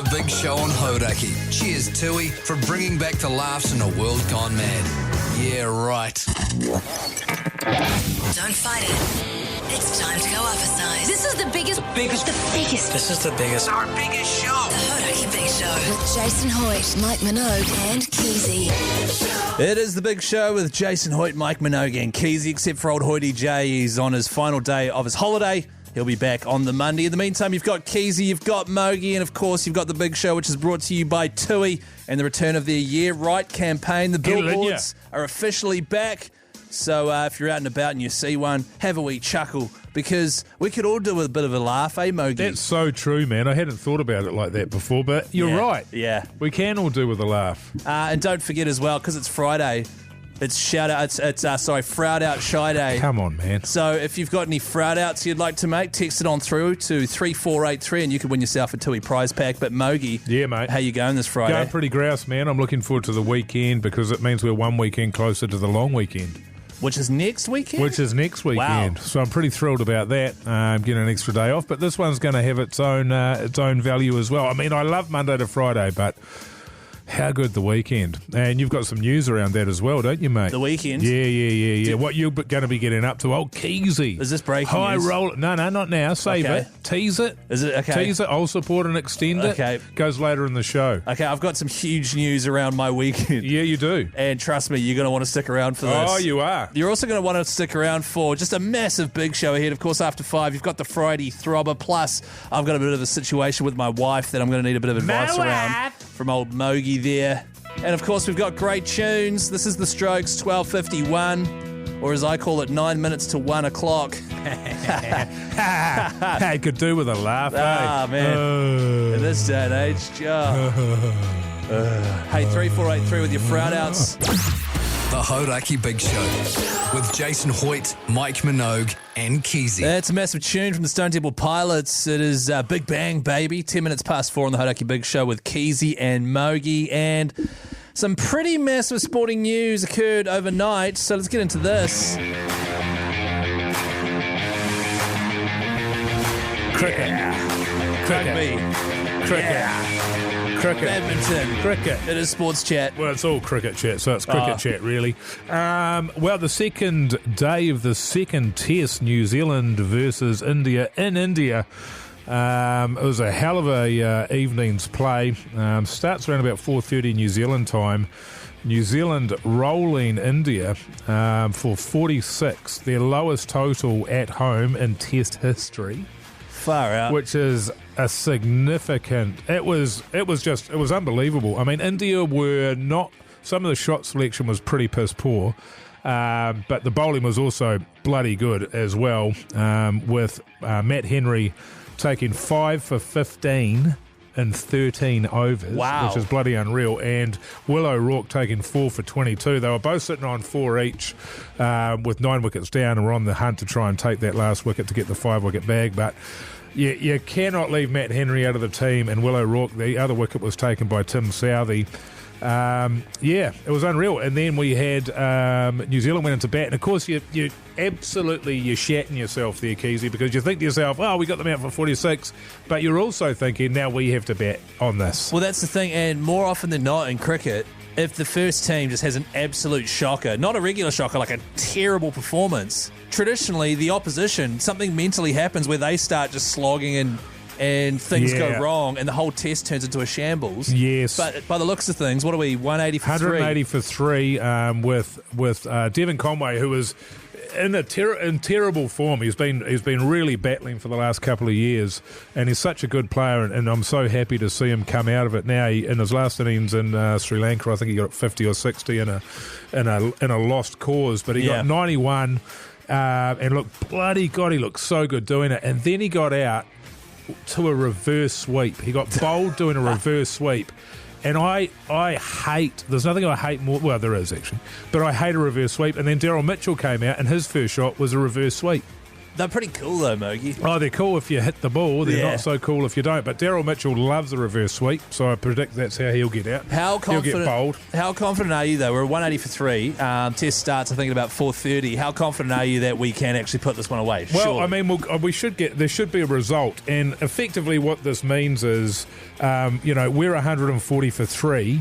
The Big Show on Hauraki. Cheers, Tui, for bringing back the laughs in a world gone mad. Yeah, right. Don't fight it. It's time to go oversize. This is the biggest. This is the biggest. Our biggest show. The Hauraki Big Show. With Jason Hoyt, Mike Minogue and Keyzie. It is the Big Show with Jason Hoyt, Mike Minogue and Keyzie, except for old Hoyty J. He's on his final day of his holiday. He'll be back on the Monday. In the meantime, you've got Keyzie, you've got Mogi, and of course, you've got the Big Show, which is brought to you by Tui and the return of their Year Right campaign. The billboards are officially back. So if you're out and about and you see one, have a wee chuckle, because we could all do with a bit of a laugh, eh, Mogi? That's so true, man. I hadn't thought about it like that before, but you're right. Yeah. We can all do with a laugh. And don't forget as well, because it's Friday, it's Froud Out Shy Day. Come on, man. So if you've got any Froud Outs you'd like to make, text it on through to 3483 and you could win yourself a Tui prize pack. But Mogi, Yeah, mate. how you going this Friday? Going pretty grouse, man. I'm looking forward to the weekend because it means we're one weekend closer to the long weekend. Which is next weekend? Which is next weekend. Wow. So I'm pretty thrilled about that, getting an extra day off. But this one's going to have its own value as well. I mean, I love Monday to Friday, but how good the weekend. And you've got some news around that as well, don't you, mate? The weekend? Yeah. What you're going to be getting up to. Oh, Keyzie. Is this breaking High news? roll. No, not now. Save Okay. it. Tease it. Is it? Okay. Tease it. I'll support and extend it. Okay. Goes later in the show. Okay, I've got some huge news around my weekend. Yeah, you do. And trust me, you're going to want to stick around for this. Oh, you are. You're also going to want to stick around for just a massive Big Show ahead. Of course, after 5, you've got the Friday Throbber. Plus, I've got a bit of a situation with my wife that I'm going to need a bit of advice around from old Mogi there. And of course, we've got great tunes. This is The Strokes, 12:51, or as I call it, 9 minutes to 1 o'clock. Hey, could do with a laugh, Ah, man. In this day and age, hey, 3483 with your Froud Outs. The Hauraki Big Show with Jason Hoyt, Mike Minogue and Keyzie. That's a massive tune from the Stone Temple Pilots. It is Big Bang, baby. 10 minutes past 4 on the Hauraki Big Show with Keyzie and Mogi. And some pretty massive sporting news occurred overnight, so let's get into this. Cricket. Rugby, Cricket. badminton, Cricket. It is sports chat. Well, it's all cricket chat, so it's cricket chat, really. Well, the second day of the second test, New Zealand versus India in India. It was a hell of a evening's play. Starts around about 4:30 New Zealand time. New Zealand rolling India for 46, their lowest total at home in test history. Far out. Which is a significant. It was unbelievable. I mean, India were not. Some of the shot selection was pretty piss poor, but the bowling was also bloody good as well. With Matt Henry taking 5 for 15 in 13 overs, Wow. which is bloody unreal, and Will O'Rourke taking 4 for 22. They were both sitting on 4 each, with 9 wickets down, and were on the hunt to try and take that last wicket to get the 5-wicket bag, but. You cannot leave Matt Henry out of the team, and Will O'Rourke, the other wicket was taken by Tim Southee. It was unreal. And then we had New Zealand went into bat, and of course you're shatting yourself there, Keyzie, because you think to yourself, oh, we got them out for 46, but you're also thinking, now we have to bat on this. Well, that's the thing, and more often than not in cricket, if the first team just has an absolute shocker, not a regular shocker, like a terrible performance, traditionally the opposition, something mentally happens where they start just slogging and things go wrong and the whole test turns into a shambles. Yes. But by the looks of things, what are we, 180 for 3? 180 for 3 with Devon Conway, who was in terrible form. He's been really battling for the last couple of years, and he's such a good player, and I'm so happy to see him come out of it now. In his last innings in Sri Lanka, I think he got 50 or 60 in a lost cause, but he got 91, and look, bloody God, he looked so good doing it. And then he got out to a reverse sweep. He got bowled doing a reverse sweep. And I hate, there's nothing I hate more, well, there is actually, but I hate a reverse sweep. And then Daryl Mitchell came out, and his first shot was a reverse sweep. They're pretty cool though, Mogi. Oh, they're cool if you hit the ball. They're Yeah. not so cool if you don't. But Daryl Mitchell loves the reverse sweep, so I predict that's how he'll get out. How confident? He'll get bowled. How confident are you though? We're 180 for 3. Test starts, I think, at about 4:30. How confident are you that we can actually put this one away? Well, Surely. I mean, we should get. There should be a result, and effectively, what this means is, we're 140 for 3.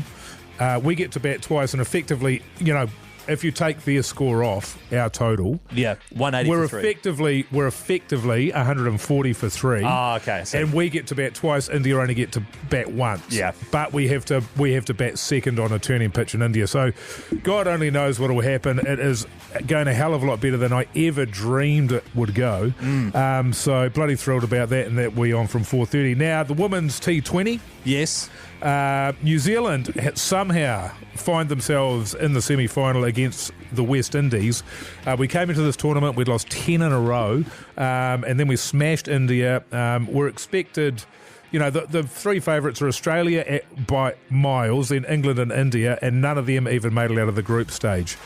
We get to bat twice, and effectively, if you take their score off our total, 180 we're for 3. effectively 140 for 3. Oh, okay. So And we get to bat twice. India only get to bat once. Yeah. But we have to bat second on a turning pitch in India. So God only knows what will happen. It is going a hell of a lot better than I ever dreamed it would go. So bloody thrilled about that, and that we're on from 4:30. Now the women's T20. yes. New Zealand somehow find themselves in the semi-final against the West Indies. We came into this tournament, we'd lost 10 in a row, and then we smashed India. We're expected... the three favourites are Australia by miles, then England and India, and none of them even made it out of the group stage.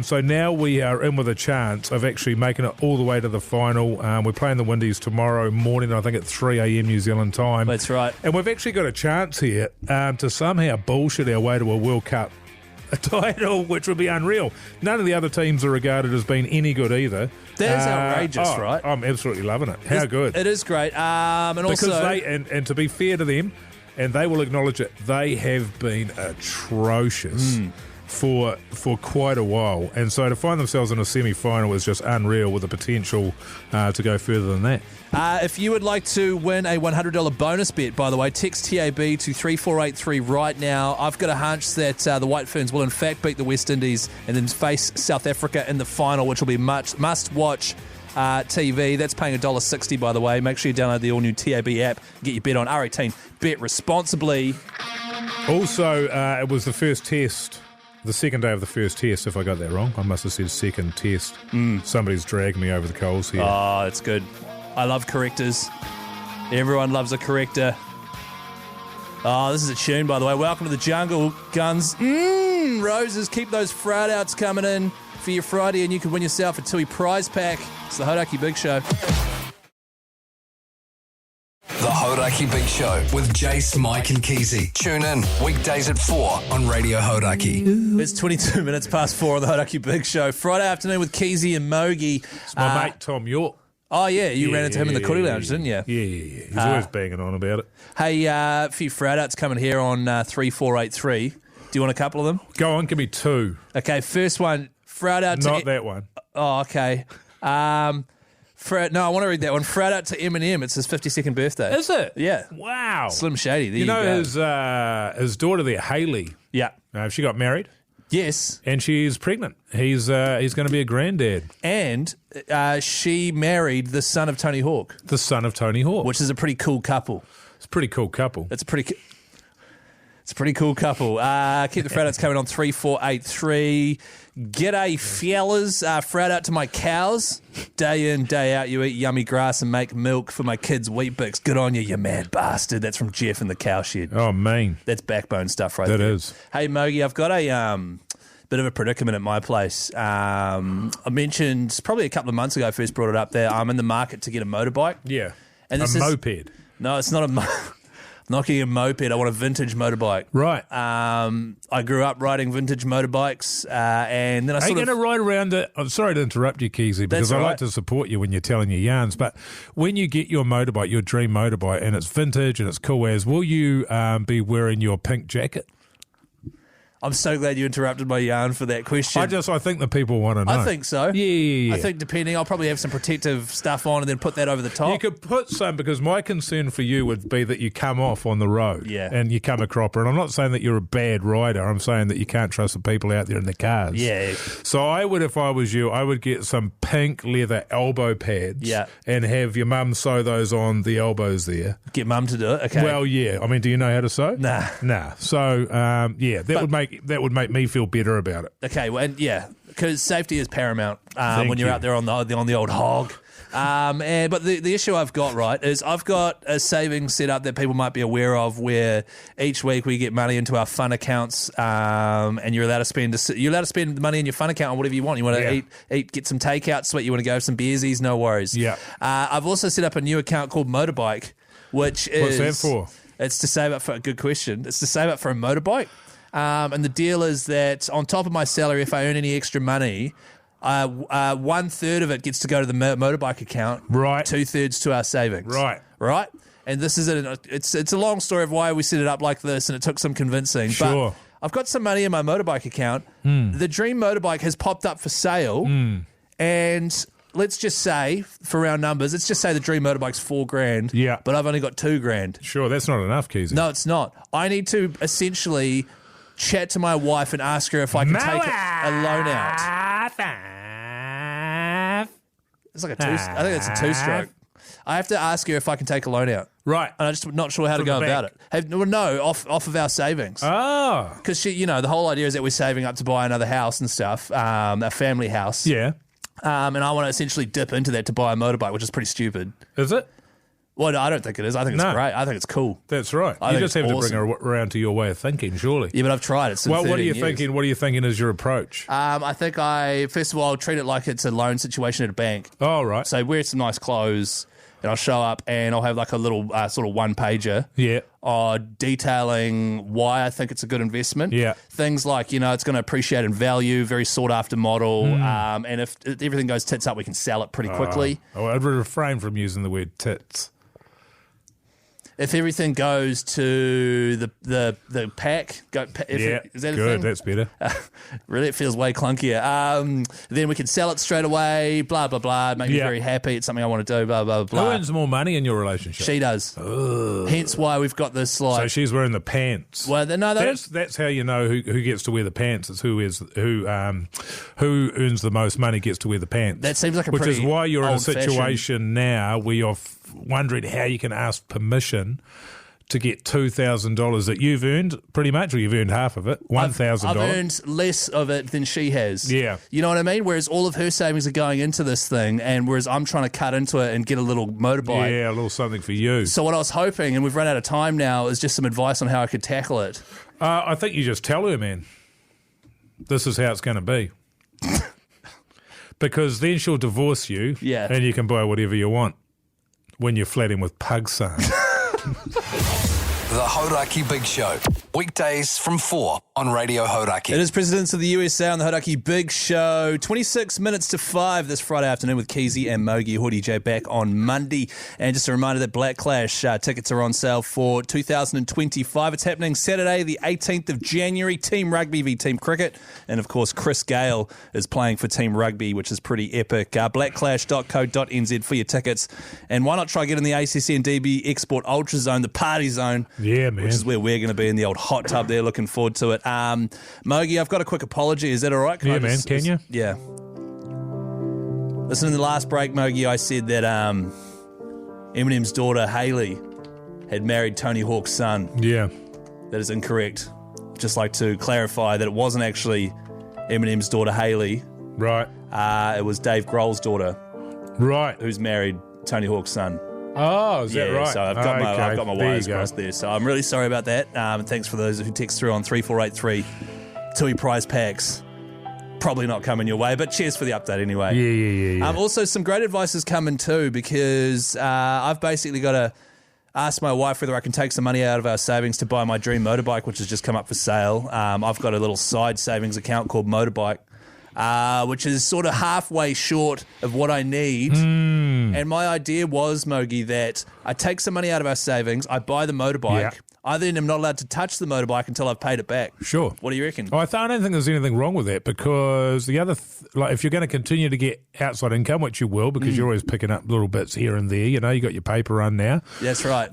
So now we are in with a chance of actually making it all the way to the final. We're playing the Windies tomorrow morning, I think at 3 a.m. New Zealand time. That's right. And we've actually got a chance here to somehow bullshit our way to a World Cup title, which would be unreal. None of the other teams are regarded as being any good either. That is outrageous, right? I'm absolutely loving it. How good. It is great. And Because also... and to be fair to them, and they will acknowledge it, they have been atrocious for quite a while. And so to find themselves in a semi-final is just unreal, with the potential to go further than that. If you would like to win a $100 bonus bet, by the way, text TAB to 3483 right now. I've got a hunch that the White Ferns will in fact beat the West Indies and then face South Africa in the final, which will be must-watch TV. That's paying $1.60, by the way. Make sure you download the all-new TAB app. Get your bet on. R18. Bet responsibly. Also, it was the first test, the second day of the first test, if I got that wrong. I must have said second test. Somebody's dragged me over the coals here. Oh, that's good. I love correctors. Everyone loves a corrector. Oh, this is a tune, by the way. Welcome to the jungle, Guns. Roses, keep those Friday outs coming in for your Friday, and you can win yourself a Tui prize pack. It's the Hauraki Big Show. The Hauraki Big Show with Jase, Mike and Keyzie. Tune in weekdays at 4 on Radio Hauraki. It's 22 minutes past 4 on the Hauraki Big Show. Friday afternoon with Keyzie and Mogi. It's my mate Tom York. Oh, yeah, you ran into him in the Kuri Lounge, didn't you? Yeah. He's always banging on about it. Hey, a few Friday outs coming here on 3483. Do you want a couple of them? Go on, give me 2. Okay, first one, Friday out to... Not that one. Oh, okay. No, I want to read that one. Friday out to Eminem. It's his 52nd birthday. Is it? Yeah. Wow. Slim Shady. There you know go. his daughter there, Hayley. Yeah. She got married. Yes. And she's pregnant. He's going to be a granddad. And she married the son of Tony Hawk. The son of Tony Hawk. Which is a pretty cool couple. It's a pretty cool couple. It's a pretty cool couple. Keep the Friday outs coming on 3483. G'day, fellas. Friday out to my cows. Day in, day out, you eat yummy grass and make milk for my kids' wheat bix. Good on you, you mad bastard. That's from Jeff in the cow shed. Oh, mean. That's backbone stuff right there. That is. Hey, Mogi, I've got a bit of a predicament at my place. I mentioned probably a couple of months ago, I first brought it up there. I'm in the market to get a motorbike. Yeah. And a moped. No, it's not not getting a moped. I want a vintage motorbike. Right. I grew up riding vintage motorbikes, and then I Are you going to ride around it? I'm sorry to interrupt you, Keyzie, because I like to support you when you're telling your yarns. But when you get your motorbike, your dream motorbike, and it's vintage and it's cool as, will you be wearing your pink jacket? I'm so glad you interrupted my yarn for that question. I think the people want to know. I think so. Yeah. I think depending, I'll probably have some protective stuff on and then put that over the top. You could put some, because my concern for you would be that you come off on the road. Yeah. And you come a cropper. And I'm not saying that you're a bad rider. I'm saying that you can't trust the people out there in the cars. Yeah. So I would, if I was you, I would get some pink leather elbow pads. Yeah. And have your mum sew those on the elbows there. Get mum to do it? Okay. Well, yeah. I mean, do you know how to sew? Nah. So, that would make me feel better about it. Okay, well, and yeah, because safety is paramount when you're out there on the old hog. But the issue I've got, right, is I've got a savings set up that people might be aware of where each week we get money into our fun accounts, and you're allowed to spend the money in your fun account on whatever you want. You want to eat, get some takeout, sweet. You want to go have some beersies, no worries. Yeah. I've also set up a new account called Motorbike, which is... What's that for? It's to save up for a good question. It's to save up for a motorbike. And the deal is that on top of my salary, if I earn any extra money, 1/3 of it gets to go to the motorbike account. Right. 2/3 to our savings. Right. And this is it's a long story of why we set it up like this, and it took some convincing. Sure. But I've got some money in my motorbike account. The dream motorbike has popped up for sale, and let's just say, for round numbers, let's just say the dream motorbike's $4,000. Yeah. But I've only got $2,000. Sure, that's not enough, Keyzie. No, it's not. I need to essentially chat to my wife and ask her if I can take a loan out. It's like I think it's a two-stroke. I have to ask her if I can take a loan out. Right. And I'm just not sure how to go about it. No, off of our savings. Oh. Because the whole idea is that we're saving up to buy another house and stuff, a family house. Yeah. And I want to essentially dip into that to buy a motorbike, which is pretty stupid. Is it? Well, no, I don't think it is. I think it's great. I think it's cool. That's right. I You think just it's have awesome. to bring her around to your way of thinking, surely. Yeah, but I've tried it. Well, what are you thinking? What are you thinking is your approach? I think first of all, I'll treat it like it's a loan situation at a bank. Oh, right. So wear some nice clothes, and I'll show up, and I'll have like a little sort of one-pager. Yeah. Detailing why I think it's a good investment. Yeah. Things like, it's going to appreciate in value, very sought-after model, and if everything goes tits up, we can sell it pretty quickly. I'd refrain from using the word tits. If everything goes to the pack, is that a good. thing? That's better. Really, it feels way clunkier. Then we can sell it straight away. Blah blah blah. Make me very happy. It's something I want to do. Blah blah blah. Who earns more money in your relationship? She does. Hence why we've got this like. So she's wearing the pants. Well, that's how you know who gets to wear the pants. It's who earns the most money gets to wear the pants. That seems like a which pretty is why you're in a old-fashioned- situation now where you're wondering how you can ask permission to get $2,000 that you've earned pretty much, or you've earned half of it, $1,000. I've earned less of it than she has. Yeah. You know what I mean? Whereas all of her savings are going into this thing, and whereas I'm trying to cut into it and get a little motorbike. Yeah, a little something for you. So what I was hoping, and we've run out of time now, is just some advice on how I could tackle it. I think you just tell her, man, this is how it's going to be. Because then she'll divorce you, and you can buy whatever you want when you're flatting with Pug Son. The Hauraki Big Show. Weekdays from 4 on Radio Hauraki. It is Presidents of the USA on the Hauraki Big Show. 26 minutes to 5 this Friday afternoon with Keyzie and Mogi. Hoodie J back on Monday. And just a reminder that Black Clash tickets are on sale for 2025. It's happening Saturday, the 18th of January. Team Rugby v Team Cricket. And, of course, Chris Gale is playing for Team Rugby, which is pretty epic. Blackclash.co.nz for your tickets. And why not try getting the ACC and DB Export Ultra Zone, the party zone. Yeah, man. Which is where we're going to be in the old hot tub there. Looking forward to it. Mogi, I've got a quick apology. Is that all right? Can you? Yeah. Listen, in the last break, Mogi, I said that Eminem's daughter, Hailey, had married Tony Hawk's son. Yeah. That is incorrect. Just like to clarify that it wasn't actually Eminem's daughter, Hailey. Right. It was Dave Grohl's daughter. Right. Who's married Tony Hawk's son. Oh, is that right? So I've got my wires crossed there. So I'm really sorry about that. And thanks for those who text through on 3483. TUI prize packs. Probably not coming your way, but cheers for the update anyway. Yeah. Also, some great advice is coming too, because I've basically got to ask my wife whether I can take some money out of our savings to buy my dream motorbike, which has just come up for sale. I've got a little side savings account called Motorbike. Which is sort of halfway short of what I need. And my idea was, Mogi, that I take some money out of our savings, I buy the motorbike, Yeah. I then am not allowed to touch the motorbike until I've paid it back. Sure. What do you reckon? I don't think there's anything wrong with that, because the other, if you're going to continue to get outside income, which you will, because you're always picking up little bits here and there, you got your paper run now. That's right.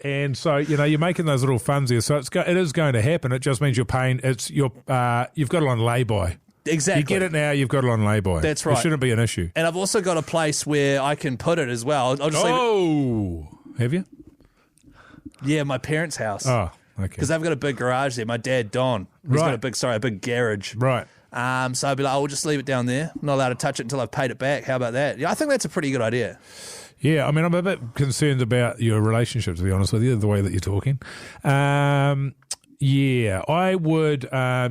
And so, you're making those little funds here. So it is going to happen. It just means you're paying, you've got it on lay-by. Exactly. You get it now, you've got it on lay-by. That's right. It shouldn't be an issue. And I've also got a place where I can put it as well. I'll just leave it. Have you? Yeah, my parents' house. Oh, okay. Because they've got a big garage there. My dad, Don, he's got a big garage. Right. So I'd be like, we'll just leave it down there. I'm not allowed to touch it until I've paid it back. How about that? Yeah, I think that's a pretty good idea. Yeah, I mean, I'm a bit concerned about your relationship, to be honest with you, the way that you're talking. Yeah, I would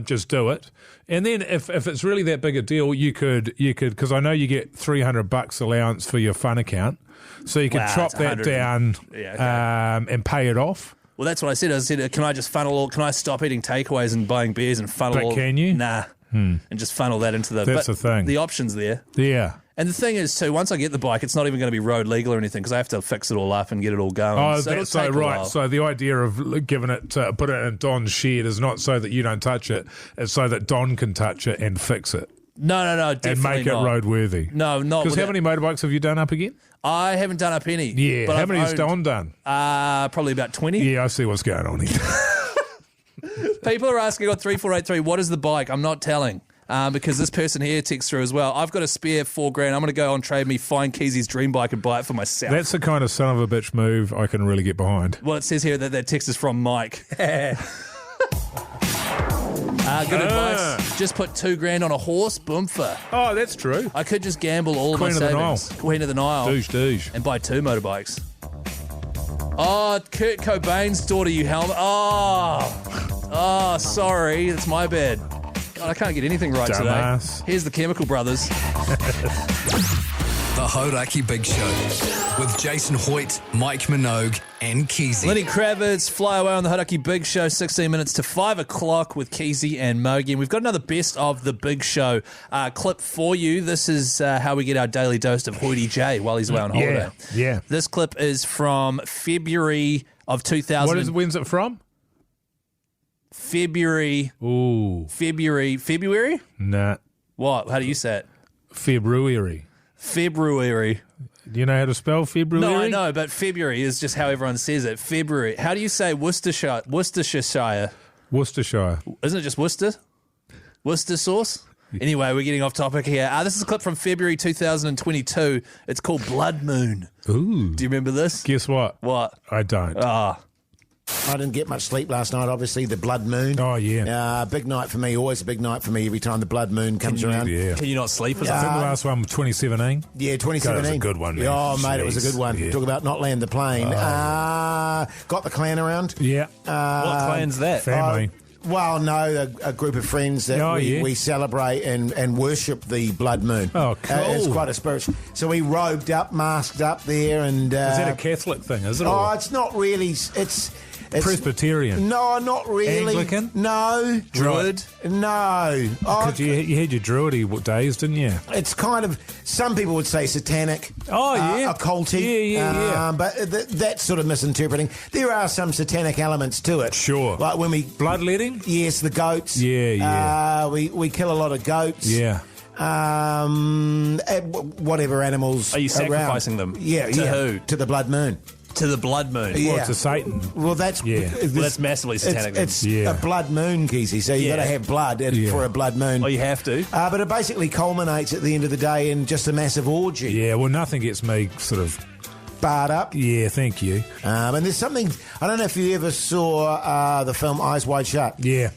just do it. And then if it's really that big a deal, you could because I know you get $300 allowance for your fun account, so you could chop that down and pay it off. Well, that's what I said. I said, can I just can I stop eating takeaways and buying beers and funnel? But can you? Nah. And just funnel that into the... That's the thing. The option's there. Yeah. And the thing is, too, once I get the bike, it's not even going to be road legal or anything because I have to fix it all up and get it all going. Oh, so that's so right. So the idea of giving it, put it in Don's shed is not so that you don't touch it. It's so that Don can touch it and fix it. No, definitely and make not. it roadworthy. No, not because how many motorbikes have you done up again? I haven't done up any. Yeah, but how many has Don done? Probably about 20. Yeah, I see what's going on here. People are asking on 3483, what is the bike? I'm not telling. Because this person here texts through as well. I've got a spare $4,000. I'm going to go on Trade Me, find Keizie's dream bike and buy it for myself. That's the kind of son of a bitch move I can really get behind. Well, it says here that text is from Mike. Good advice. Just put $2,000 on a horse, boomfa. Oh, that's true. I could just gamble all Queen of my of the savings. Queen of the Nile. Douche. And buy 2 motorbikes. Oh, Kurt Cobain's daughter, you helmet. Oh, sorry. That's my bad. God, I can't get anything right Dumbass. today. Here's the Chemical Brothers. The Hauraki Big Show with Jason Hoyt, Mike Minogue, and Keyzie. Lenny Kravitz, Fly Away on the Hauraki Big Show, 16 minutes to 5 o'clock with Keyzie and Mogi. And we've got another Best of the Big Show clip for you. This is how we get our daily dose of Hoity J while he's away on holiday. Yeah. This clip is from February of 2000. When's it from? February. Ooh. February? Nah. What? How do you say it? February. Do you know how to spell February? No, I know, but February is just how everyone says it. February. How do you say Worcestershire? Worcestershire. Isn't it just Worcester? Worcester sauce? Anyway, we're getting off topic here. This is a clip from February 2022. It's called Blood Moon. Ooh. Do you remember this? Guess what? What? I don't. I didn't get much sleep last night, obviously, the blood moon. Oh, yeah. Big night for me, always a big night for me every time the blood moon comes around. Yeah. Can you not sleep or I something? think the last one was 2017. Yeah, 2017. God, it was a good one, man. Oh, mate, it was a good one. Yeah. Talk about not land the plane. Got the clan around. Yeah. What clan's that? Family. Well, no, a group of friends that we celebrate and worship the blood moon. Oh, cool. It's quite a spiritual. So we robed up, masked up there, and is that a Catholic thing? Is it? Oh, it's not really. It's Presbyterian. No, not really. Anglican? No. Druid? No. Because you had your druidy days, didn't you? It's kind of, some people would say satanic. Oh, yeah. Occulty. Yeah. But that's sort of misinterpreting. There are some satanic elements to it. Sure. Like when we... Bloodletting? Yes, the goats. Yeah. We kill a lot of goats. Yeah. Whatever animals Are you sacrificing them? Yeah. To who? To the blood moon. To the blood moon. Yeah. Well, to Satan. Well, that's that's massively satanic. It's a blood moon, Keyzie. So you got to have blood for a blood moon. Oh, you have to. But it basically culminates at the end of the day in just a massive orgy. Yeah. Well, nothing gets me sort of barred up. Yeah. Thank you. And there's something. I don't know if you ever saw the film Eyes Wide Shut. Yeah.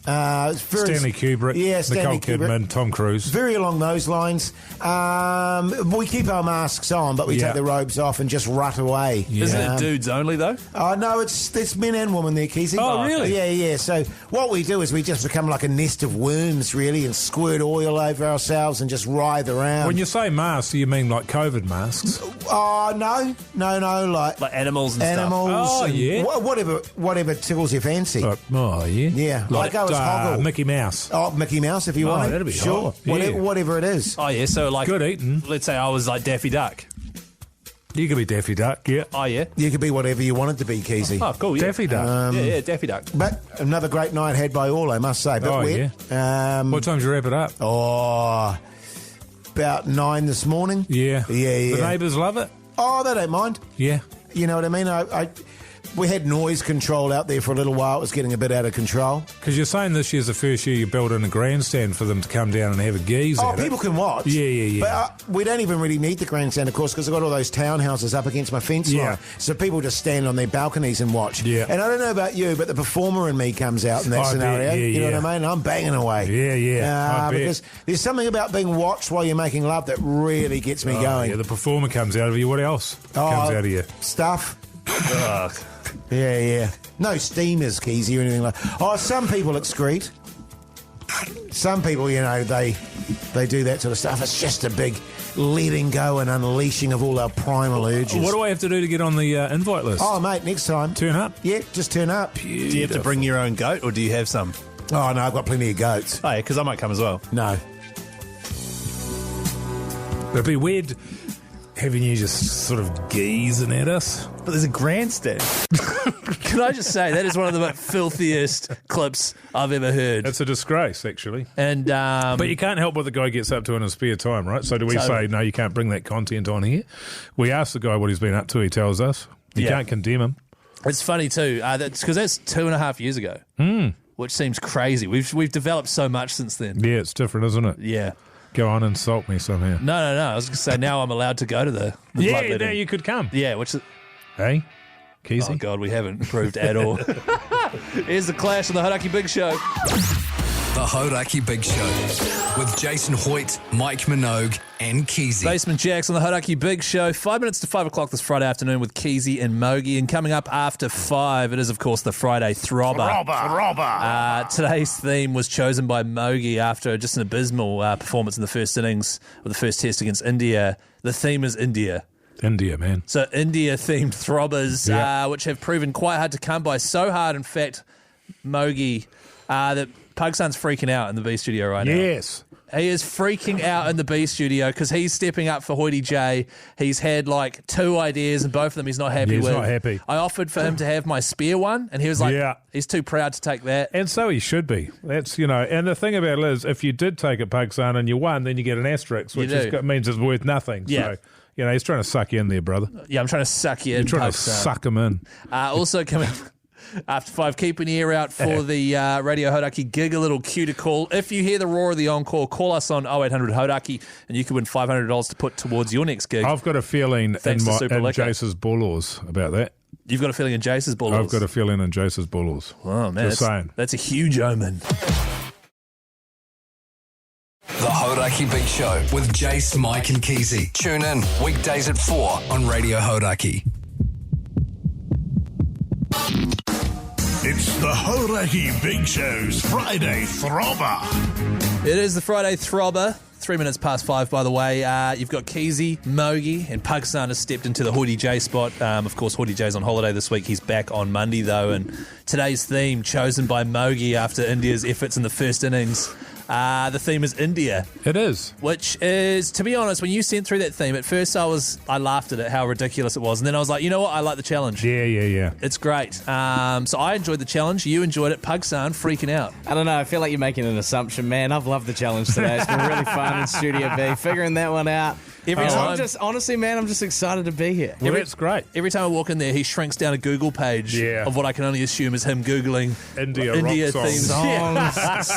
It's very, Stanley Kubrick. Yeah, Stanley Nicole Kubrick. Kidman, Tom Cruise. Very along those lines. We keep our masks on, but we take the robes off and just rut away. Yeah. Isn't it dudes only, though? Oh, no, it's men and women there, Keyzie. Oh, really? Yeah. So what we do is we just become like a nest of worms, really, and squirt oil over ourselves and just writhe around. When you say masks, you mean like COVID masks? Oh, no, like animals and animals. Oh, and yeah. Whatever tickles your fancy. Oh, yeah. Yeah. Like I go as Hoggle. Mickey Mouse. Oh, Mickey Mouse, if you want it. That'd be sure. hot. Yeah. Whatever it is. Oh, yeah, so like... Good eating. Let's say I was like Daffy Duck. You could be Daffy Duck, yeah. Oh, yeah? You could be whatever you wanted to be, Keyzie. Oh, cool, yeah. Daffy Duck. Yeah, Daffy Duck. But another great night had by all, I must say. But weird. Yeah. What time did you wrap it up? Oh, about 9 this morning. Yeah. Yeah. The neighbours love it? Oh, they don't mind. Yeah. You know what I mean? We had noise control out there for a little while. It was getting a bit out of control. Because you're saying this year's the first year you built in a grandstand for them to come down and have a geeze Oh, at it. people can watch. Yeah. But we don't even really need the grandstand, of course, because I've got all those townhouses up against my fence line. So people just stand on their balconies and watch. Yeah. And I don't know about you, but the performer in me comes out in that I bet, scenario. yeah, you know yeah. what I mean? I'm banging away. Yeah. I bet. Because there's something about being watched while you're making love that really gets me going. Yeah, the performer comes out of you. What else comes out of you? Stuff. Yeah. No steamers, Keyzie, or anything like that. Oh, some people excrete. Some people, they do that sort of stuff. It's just a big letting go and unleashing of all our primal urges. What do I have to do to get on the invite list? Oh, mate, next time. Turn up? Yeah, just turn up. Do you have to bring your own goat, or do you have some? Oh, no, I've got plenty of goats. Oh, yeah, because I might come as well. No. It'd be weird having you just sort of geezing at us. But there's a grandstand. Can I just say, that is one of the filthiest clips I've ever heard. It's a disgrace, actually. And But you can't help what the guy gets up to in his spare time, right? So do we say, no, you can't bring that content on here? We ask the guy what he's been up to, he tells us. You can't condemn him. It's funny too, because that's 2.5 years ago, which seems crazy. We've developed so much since then. Yeah, it's different, isn't it? Yeah. Go on, insult me somehow. No. I was going to say now I'm allowed to go to the Yeah, bloodletting. now you could come. Yeah, which is... Hey, Keyzie? Oh, God, we haven't improved at all. Here's the Clash on the Hauraki Big Show. The Hauraki Big Show with Jason Hoyt, Mike Minogue, and Keyzie. Basement Jacks on the Hauraki Big Show. 5 minutes to 5 o'clock this Friday afternoon with Keyzie and Mogi. And coming up after 5, it is, of course, the Friday Throbber. Today's theme was chosen by Mogi after just an abysmal performance in the first innings of the first test against India. The theme is India. India, man. So India-themed throbbers, which have proven quite hard to come by. So hard, in fact, Mogi, that Pugsan's freaking out in the B studio right now. Yes. He is freaking out in the B studio because he's stepping up for Hoity J. He's had like 2 ideas and both of them he's not happy with. He's not happy. I offered for him to have my spare one and he was like, he's too proud to take that. And so he should be. That's, and the thing about it is, if you did take it, Pugsan, and you won, then you get an asterisk, which means it's worth nothing. Yeah. So, he's trying to suck you in there, brother. Yeah, I'm trying to suck you in, You're trying to Pugsan. suck him in. Also coming after 5, keep an ear out for the Radio Hauraki gig, a little cue to call. If you hear the roar of the encore, call us on 0800 Hauraki and you can win $500 to put towards your next gig. I've got a feeling Thanks to Super in Liquor. Jase's bullors about that. You've got a feeling in Jase's ball. I've got a feeling in Jase's bullors. Oh, man. Just saying. That's a huge omen. The Hauraki Big Show with Jase, Mike, and Keyzie. Tune in weekdays at 4 on Radio Hauraki. It's the Hauraki Big Show's Friday Throbber. It is the Friday Throbber. 3 minutes past 5, by the way. You've got Keyzie, Mogi, and Pugsan has stepped into the Hoity J spot. Of course, Hoity J's on holiday this week. He's back on Monday, though. And today's theme, chosen by Mogi after India's efforts in the first innings, the theme is India. It is. Which is, to be honest, when you sent through that theme, at first I laughed at it, how ridiculous it was. And then I was like, you know what? I like the challenge. Yeah. It's great. So I enjoyed the challenge. You enjoyed it. Pugsan freaking out. I don't know. I feel like you're making an assumption, man. I've loved the challenge today. It's been really fun in Studio B, figuring that one out. Every time, Honestly, man, I'm just excited to be here. Well, that's great. Every time I walk in there, he shrinks down a Google page of what I can only assume is him Googling India rock themes.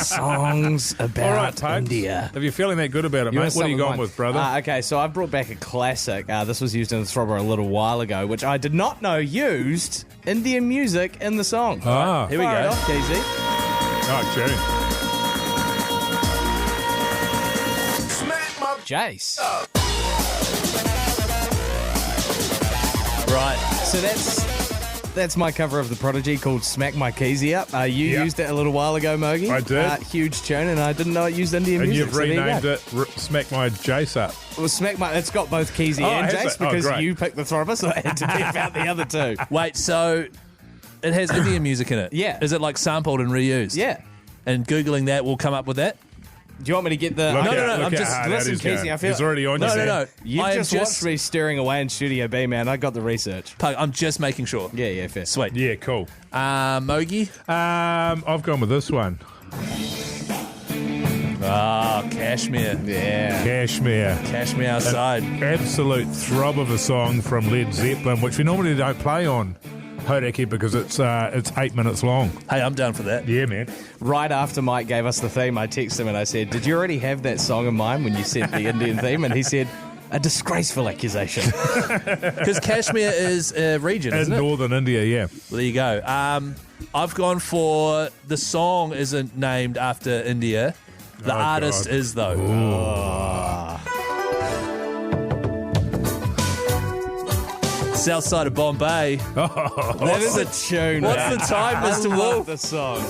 Songs about All right, Pugs. India. If you're feeling that good about it, You mate, want what are you something going mine? with, brother? Okay, so I brought back a classic. This was used in the Throbber a little while ago, which I did not know used Indian music in the song. Ah. Here we Fire go, it off. Keyzie. Oh, tune. Jase. Right. So that's my cover of The Prodigy called Smack My Keyzie Up. You used it a little while ago, Mogi. I did. Huge tune, and I didn't know it used Indian And music. you've so there you renamed go. it Smack My Jase Up. Well, it's got both Keyzie Oh, and has Jase it? Oh, because great. you picked the Throbber, so I had to beef out the other two. Wait, so it has Indian music in it? Yeah. Is it like sampled and reused? Yeah. And Googling that will come up with that? Do you want me to get the... Look No, out, no, no, look I'm out just... how that Listen, is going. Keyzie, I feel... He's already on you. No. You've I am just watched me stirring away in Studio B, man. I got the research. Pug, I'm just making sure. Yeah, fair. Sweet. Yeah, cool. Mogi? I've gone with this one. Kashmir. Yeah. Kashmir. outside. Absolute throb of a song from Led Zeppelin, which we normally don't play on Hauraki because it's 8 minutes long. Hey, I'm down for that. Yeah, man. Right after Mike gave us the theme, I texted him and I said, "Did you already have that song in mind when you said the Indian theme?" And he said, "A disgraceful accusation." Because Kashmir is a region, In isn't it? northern India, yeah. Well, there you go. I've gone for the song isn't named after India. The artist God. is, though. South side of Bombay. That is a tune. What's the time, Mr. I love Wolf? the song.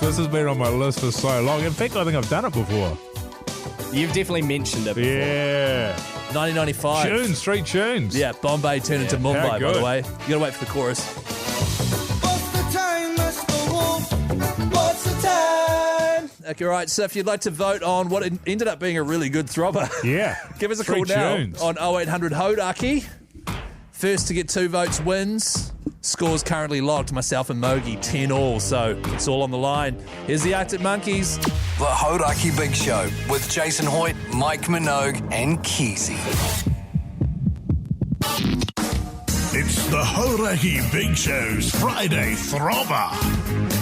This has been on my list for so long. In fact, I think I've done it before. You've definitely mentioned it before. Yeah. 1995. Tunes, 3 tunes. Yeah, Bombay turned into Mumbai, how by good. the way. You gotta wait for the chorus. What's the time, Mr. Wolf? What's the time? Okay, right. So if you'd like to vote on what ended up being a really good throbber, Yeah. give us a 3 call now tunes. on 0800 Hauraki. First to get 2 votes wins. Score's currently locked. Myself and Mogi 10-all, so it's all on the line. Here's the Arctic Monkeys. The Hauraki Big Show with Jason Hoyt, Mike Minogue, and Keyzie. It's the Hauraki Big Show's Friday Throbber.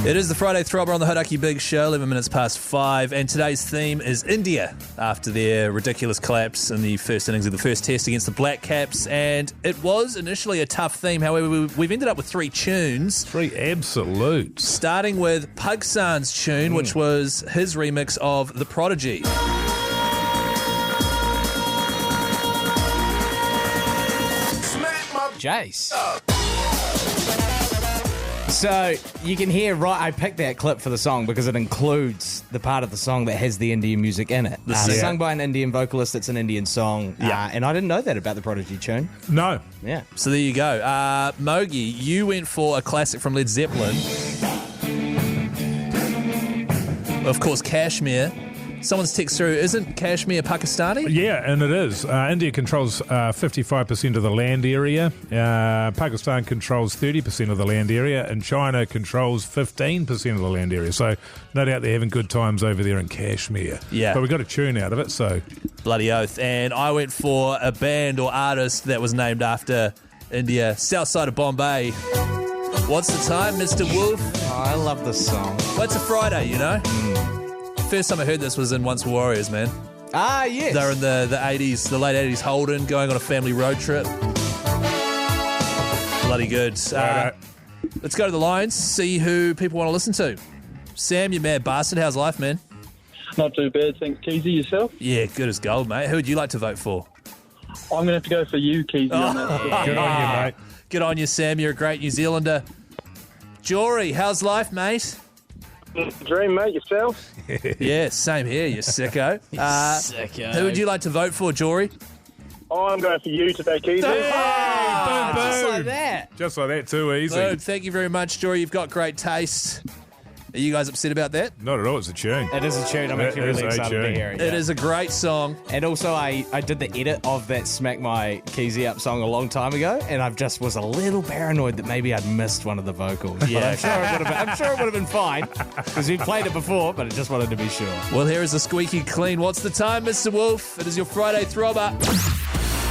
It is the Friday Throbber on the Hauraki Big Show, 11 minutes past 5, and today's theme is India after their ridiculous collapse in the first innings of the first test against the Black Caps, and it was initially a tough theme. However, we've ended up with 3 tunes, 3 absolutes. starting with Pugsan's tune, which was his remix of The Prodigy. Jase. So you can hear, right, I picked that clip for the song because it includes the part of the song that has the Indian music in it. Sung by an Indian vocalist, it's an Indian song. And I didn't know that about the Prodigy tune. No. Yeah. So there you go. Mogi, you went for a classic from Led Zeppelin. Of course, Kashmir. Someone's text through, isn't Kashmir Pakistani? Yeah, and it is. India controls 55% of the land area. Pakistan controls 30% of the land area. And China controls 15% of the land area. So no doubt they're having good times over there in Kashmir. Yeah. But we got a tune out of it, so... Bloody oath. And I went for a band or artist that was named after India, south side of Bombay. What's the time, Mr. Wolf? Oh, I love this song. Well, it's a Friday, you know? First time I heard this was in Once Were Warriors, man. Ah, yes. They were in the 80s, the late 80s Holden, going on a family road trip. Bloody good. Let's go to the lines, see who people want to listen to. Sam, you mad bastard. How's life, man? Not too bad, thanks, Keyzie. Yourself? Yeah, good as gold, mate. Who would you like to vote for? I'm going to have to go for you, Keyzie. On that. Good on you, mate. Good on you, Sam. You're a great New Zealander. Jory, how's life, mate? Dream, mate. Yourself? Yeah, same here, you sicko. Sicko. Who would you like to vote for, Jory? I'm going for you today, Keyzie. Just like that. Just like that, too easy. Good. Thank you very much, Jory. You've got great taste. Are you guys upset about that? Not at all, it's a tune. It is a tune. I'm It actually is really a excited to tune. hear it. It yeah. is a great song. And also, I did the edit of that Smack My Keyzie Up song a long time ago, and I just was a little paranoid that maybe I'd missed one of the vocals. Yeah. But I'm sure it would have been fine, because we played it before, but I just wanted to be sure. Well, here is a squeaky clean. What's the time, Mr. Wolf? It is your Friday Throbber.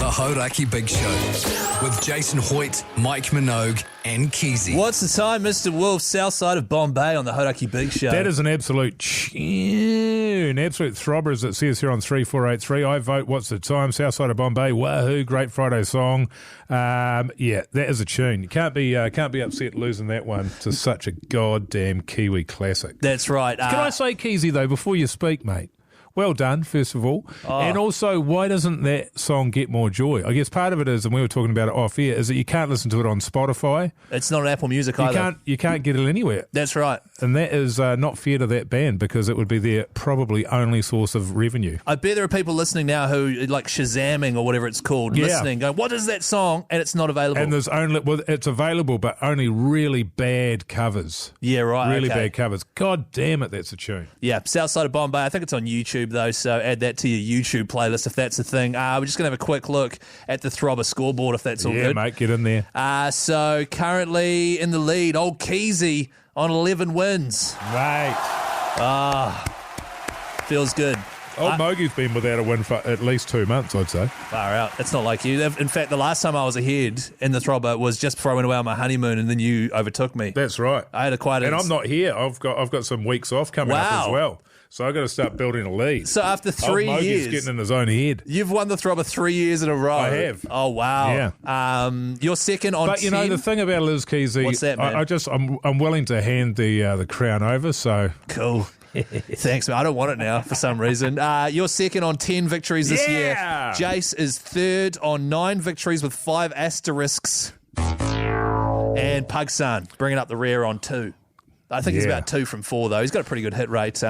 The Hauraki Big Show with Jason Hoyt, Mike Minogue, and Keyzie. What's the time, Mr. Wolf? South side of Bombay on the Hauraki Big Show. That is an absolute tune. Absolute throbber, as it says here on 3483. I vote What's the Time? Southside of Bombay. Wahoo. Great Friday song. Yeah, that is a tune. You can't be upset losing that one to such a goddamn Kiwi classic. That's right. Can I say, Keyzie, though, before you speak, mate? Well done, first of all. And also, why doesn't that song get more joy? I guess part of it is, and we were talking about it off air, is that you can't listen to it on Spotify. It's not on Apple Music either. You can't get it anywhere. That's right. And that is not fair to that band because it would be their probably only source of revenue. I bet there are people listening now who, like Shazamming or whatever it's called, listening, going, what is that song? And it's not available. And there's only, well, it's available, but only really bad covers. Yeah, right. Really okay. bad covers. God damn it, that's a tune. Yeah, Southside of Bombay. I think it's on YouTube, though, so add that to your YouTube playlist if that's a thing. We're just going to have a quick look at the Throbber scoreboard if that's all Yeah, good. mate, get in there. So currently in the lead, old Keyzie on 11 wins. Mate. Feels good. Old Mogie's been without a win for at least 2 months, I'd say. Far out. It's not like you. In fact, the last time I was ahead in the Throbber was just before I went away on my honeymoon, and then you overtook me. That's right. I had and I'm not here. I've got some weeks off coming up as well. So I've got to start building a lead. So after 3 Mogie's years, getting in his own head. You've won the Throbber 3 years in a row. I have. Oh wow. Yeah. You're second on. But 10. you know the thing about it is, Keyzie, What's that, man? I'm willing to hand the crown over. So cool. Thanks, man. I don't want it now for some reason. You're second on 10 victories this year. Jase is third on 9 victories with 5 asterisks. And Pugsan bringing up the rear on 2. I think he's about 2 from 4, though. He's got a pretty good hit rate.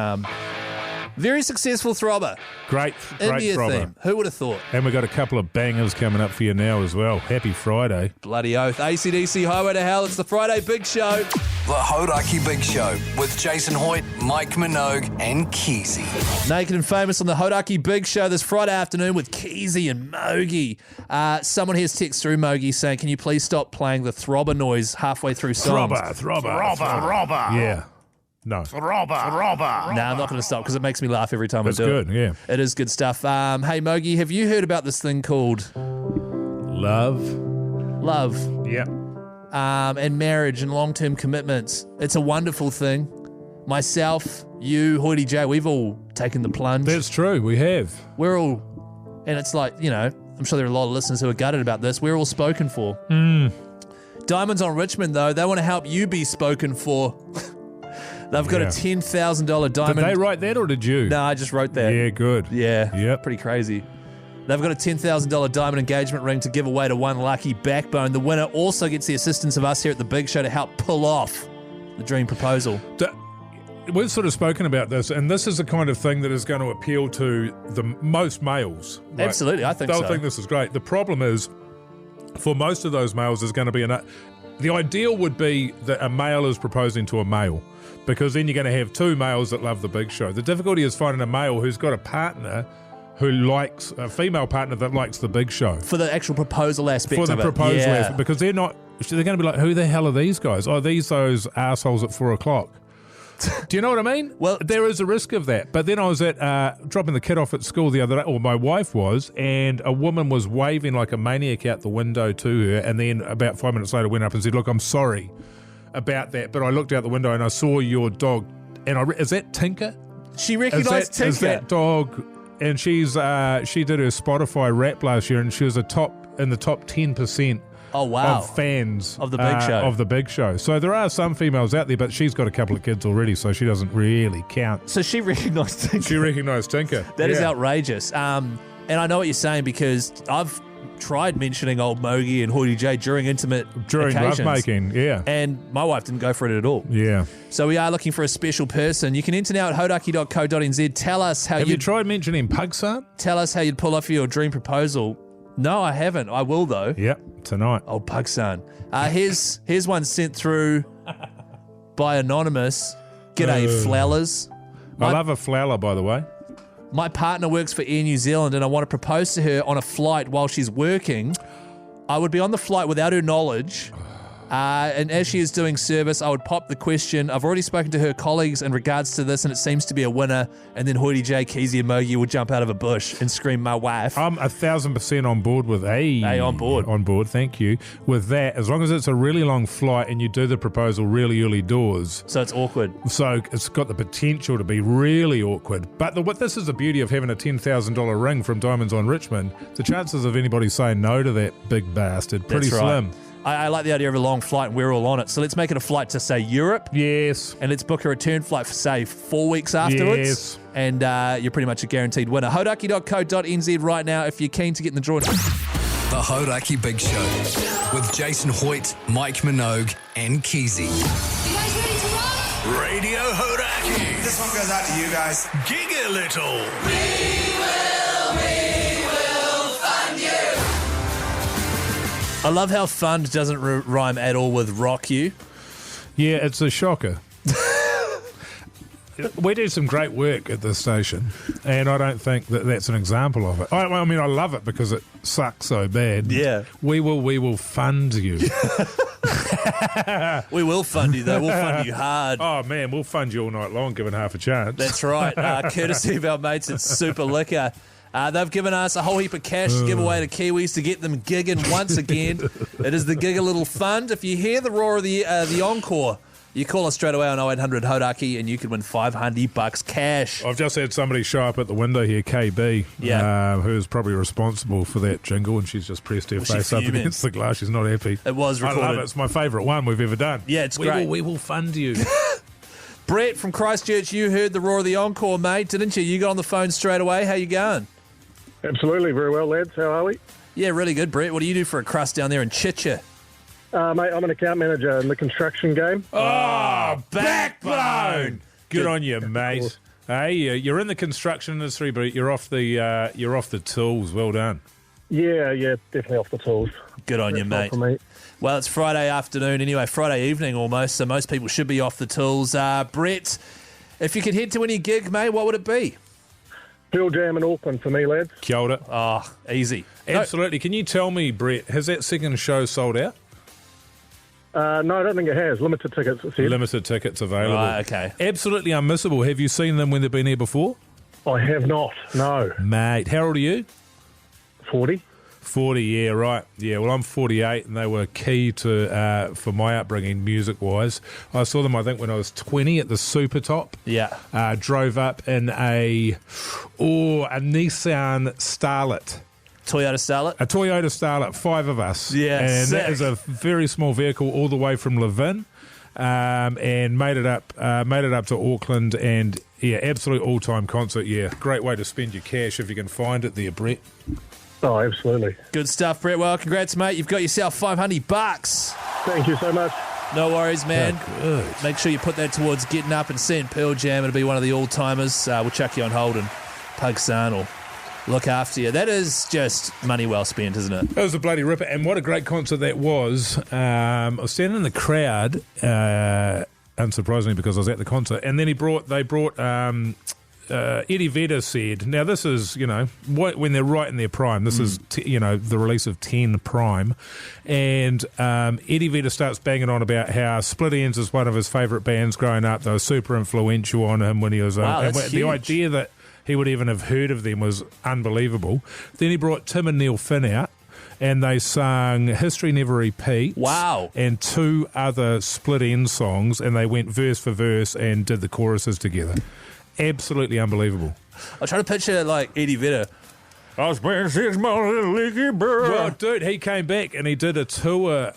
Very successful Throbber. Great India Throbber. theme. Who would have thought? And we've got a couple of bangers coming up for you now as well. Happy Friday. Bloody oath. AC/DC Highway to Hell. It's the Friday Big Show. The Hauraki Big Show with Jason Hoyt, Mike Minogue, and Keyzie. Naked and Famous on the Hauraki Big Show this Friday afternoon with Keyzie and Mogi. Someone here's text through Mogi saying, can you please stop playing the Throbber noise halfway through songs? Throbber. Yeah. No. Throbber. Nah, I'm not going to stop because it makes me laugh every time That's I do it. good, yeah. It is good stuff. Hey, Mogi, have you heard about this thing called Love? Yeah. And marriage and long-term commitments? It's a wonderful thing. Myself, you, Hoity J, we've all taken the plunge. That's true, we have. We're all, and it's like, you know, I'm sure there are a lot of listeners who are gutted about this. We're all spoken for. Diamonds on Richmond, though, they want to help you be spoken for. They've got a $10,000 diamond. Did they write that or did you? No, I just wrote that. Yeah, good. Yeah, Yep. pretty crazy. They've got a $10,000 diamond engagement ring to give away to one lucky backbone. The winner also gets the assistance of us here at the Big Show to help pull off the dream proposal. We've sort of spoken about this, and this is the kind of thing that is going to appeal to the most males. Right? Absolutely, I think They'll so. think this is great. The problem is, for most of those males, there's going to be the ideal would be that a male is proposing to a male, because then you're going to have 2 males that love the Big Show. The difficulty is finding a male who's got a partner who likes a female partner that likes the Big Show. For the actual proposal aspect For the of it. proposal Yeah. aspect, because they're going to be like, who the hell are these guys? Oh, those assholes at 4 o'clock. Do you know what I mean? Well, there is a risk of that. But then I was at dropping the kid off at school the other day, or my wife was, and a woman was waving like a maniac out the window to her, and then about 5 minutes later went up and said, look, I'm sorry about that, but I looked out the window and I saw your dog, and is that Tinker? She recognised Tinker. Is that dog? And she did her Spotify rap last year, and she was in the top 10%. Oh, wow. Of fans of the Big Show. Of the Big Show. So there are some females out there, but she's got a couple of kids already, so she doesn't really count. So she recognised Tinker. She recognised Tinker. That is outrageous. And I know what you're saying because I've tried mentioning old Mogi and Hoity J during intimate occasions. Lovemaking, yeah. And my wife didn't go for it at all. Yeah. So we are looking for a special person. You can enter now at hauraki.co.nz. Tell us how Have you tried mentioning Pugsan? Tell us how you'd pull off your dream proposal. No, I haven't. I will, though. Yep, tonight. Oh, Pugsan. Here's one sent through by Anonymous. G'day, flowers. I love a flower, by the way. My partner works for Air New Zealand and I want to propose to her on a flight while she's working. I would be on the flight without her knowledge. And as she is doing service, I would pop the question. I've already spoken to her colleagues in regards to this, and it seems to be a winner. And then Hoity J, Keyzie, and Mogi will jump out of a bush and scream, "My wife!" I'm 1,000% on board with on board. On board, thank you. With that, as long as it's a really long flight and you do the proposal really early doors. So it's awkward. So it's got the potential to be really awkward. But this is the beauty of having a $10,000 ring from Diamonds on Richmond. The chances of anybody saying no to that big bastard, pretty That's right. slim. I like the idea of a long flight and we're all on it. So let's make it a flight to, say, Europe. Yes. And let's book a return flight for, say, 4 weeks afterwards. Yes. And you're pretty much a guaranteed winner. Hauraki.co.nz right now if you're keen to get in the drawing. The Hauraki Big Show with Jason Hoyt, Mike Minogue, and Keyzie. You guys ready to rock? Radio Hauraki. This one goes out to you guys. Gig a little. We will find you. I love how fund doesn't rhyme at all with rock you. Yeah, it's a shocker. We do some great work at this station, and I don't think that that's an example of it. I mean, I love it because it sucks so bad. Yeah. We will fund you. We will fund you, though. We'll fund you hard. Oh, man, we'll fund you all night long, given half a chance. That's right. Courtesy of our mates at Super Liquor. They've given us a whole heap of cash to give away to Kiwis to get them gigging once again. It is the Gig a Little Fund. If you hear the roar of the encore, you call us straight away on 0800 Hauraki and you can win $500 cash. I've just had somebody show up at the window here, KB, who's probably responsible for that jingle, and she's just pressed her face up against the glass. She's not happy. It was recorded. I love it. It's my favourite one we've ever done. Yeah, it's great. We will fund you. Brett from Christchurch, you heard the roar of the encore, mate, didn't you? You got on the phone straight away. How you going? Absolutely, very well, lads. How are we? Yeah, really good, Brett. What do you do for a crust down there in Chicha? Mate, I'm an account manager in the construction game. Oh, backbone! Good on you, mate. Hey, you're in the construction industry, but you're off the tools. Well done. Yeah, definitely off the tools. Good on you, mate. Well, it's Friday afternoon anyway, Friday evening almost, so most people should be off the tools. Brett, if you could head to any gig, mate, what would it be? Pearl Jam in Auckland for me, lads. Kia ora. Oh, easy. Absolutely. Can you tell me, Brett, has that second show sold out? No, I don't think it has. Limited tickets, it said. Limited tickets available. Right, okay. Absolutely unmissable. Have you seen them when they've been here before? I have not, no. Mate, how old are you? 40. 40, yeah, right. Yeah, well, I'm 48, and they were key to for my upbringing music-wise. I saw them, I think, when I was 20 at the Super Top. Yeah. Drove up in a Nissan Starlet. Toyota Starlet? A Toyota Starlet, 5 of us. Yeah, and sick. that is a very small vehicle all the way from Levin, and made it up to Auckland, and yeah, absolute all-time concert. Yeah, great way to spend your cash if you can find it there, Brett. Oh, absolutely. Good stuff, Brett. Well, congrats, mate. You've got yourself $500. Thank you so much. No worries, man. Oh, good. Make sure you put that towards getting up and seeing Pearl Jam. It'll be one of the all-timers. We'll chuck you on hold and Pugsan will look after you. That is just money well spent, isn't it? That was a bloody ripper, and what a great concert that was. I was standing in the crowd, unsurprisingly, because I was at the concert, and then they brought Eddie Vedder said, now this is, when they're right in their prime, this is, the release of 10 Prime, and Eddie Vedder starts banging on about how Split Enz is one of his favourite bands growing up. They were super influential on him when he was... Wow, that's the huge. idea that he would even have heard of them was unbelievable. Then he brought Tim and Neil Finn out, and they sang History Never Repeats. Wow. And 2 other Split Enz songs, and they went verse for verse and did the choruses together. Absolutely unbelievable. I try to picture like Eddie Vedder. I spent 6 months in Leaky Bird. Well, dude, he came back and he did a tour.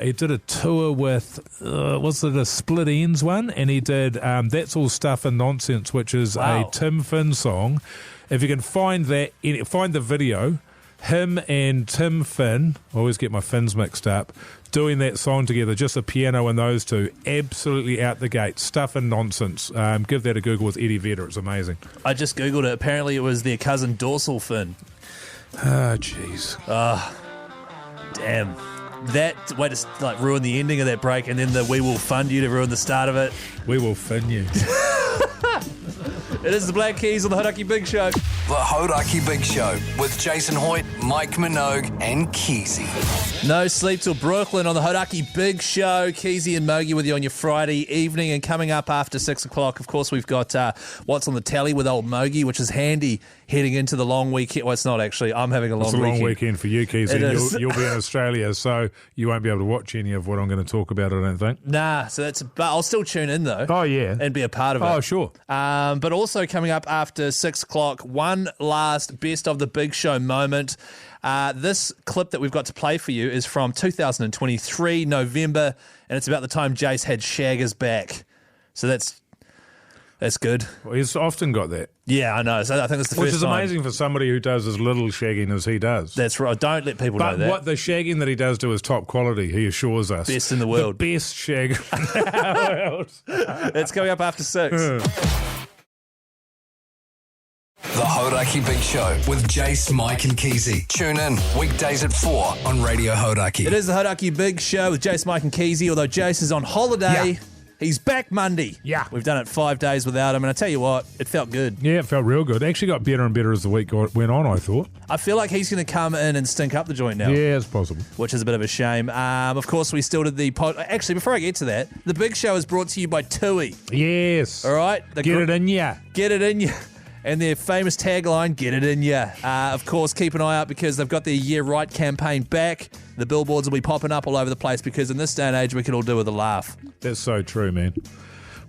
He did a tour with was it a Split Enz one? And he did That's All Stuff and Nonsense, which is a Tim Finn song. If you can find that, find the video. Him and Tim Finn, I always get my Finns mixed up, doing that song together, just a piano and those two, absolutely out the gate, stuff and nonsense. Give that a Google with Eddie Vedder, it's amazing. I just Googled it. Apparently it was their cousin Dorsal Finn. Ah, jeez. Damn. That way to ruin the ending of that break, and then the we will fund you to ruin the start of it. We will fin you. It is the Black Keys on the Hauraki Big Show. The Hauraki Big Show with Jason Hoyt, Mike Minogue, and Keyzie. No sleep till Brooklyn on the Hauraki Big Show. Keyzie and Mogi with you on your Friday evening. And coming up after 6 o'clock, of course, we've got What's on the Tally with old Mogi, which is handy heading into the long weekend. Well, it's not actually. I'm having a long weekend. It's a long weekend for you, Keyzie. It is. You'll be in Australia, so you won't be able to watch any of what I'm going to talk about, I don't think. Nah, so that's. But I'll still tune in, though. Oh, yeah. And be a part of it. Oh, sure. But also coming up after 6 o'clock, one last best of the Big Show moment. This clip that we've got to play for you is from 2023, November, and it's about the time Jase had Shaggers back. So that's good. Well, he's often got that. Yeah, I know. So I think that's the Which first is time. Amazing for somebody who does as little shagging as he does. That's right. Don't let people know But that. what the shagging that he does do is top quality, he assures us. Best in the world. The best shag. It's coming up after 6. The Hauraki Big Show with Jase, Mike, and Keyzie. Tune in weekdays at 4 on Radio Hauraki. It is the Hauraki Big Show with Jase, Mike, and Keyzie. Although Jase is on holiday, He's back Monday. Yeah. We've done it 5 days without him, and I tell you what, it felt good. Yeah, it felt real good. It actually got better and better as the week went on, I thought. I feel like he's going to come in and stink up the joint now. Yeah, it's possible. Which is a bit of a shame. Of course, we still did the pod. Actually, before I get to that, the big show is brought to you by Tui. Yes. All right? Get it in ya. Get it in ya. And their famous tagline, get it in ya. Of course, keep an eye out because they've got their Year Right campaign back. The billboards will be popping up all over the place because in this day and age, we can all do with a laugh. That's so true, man.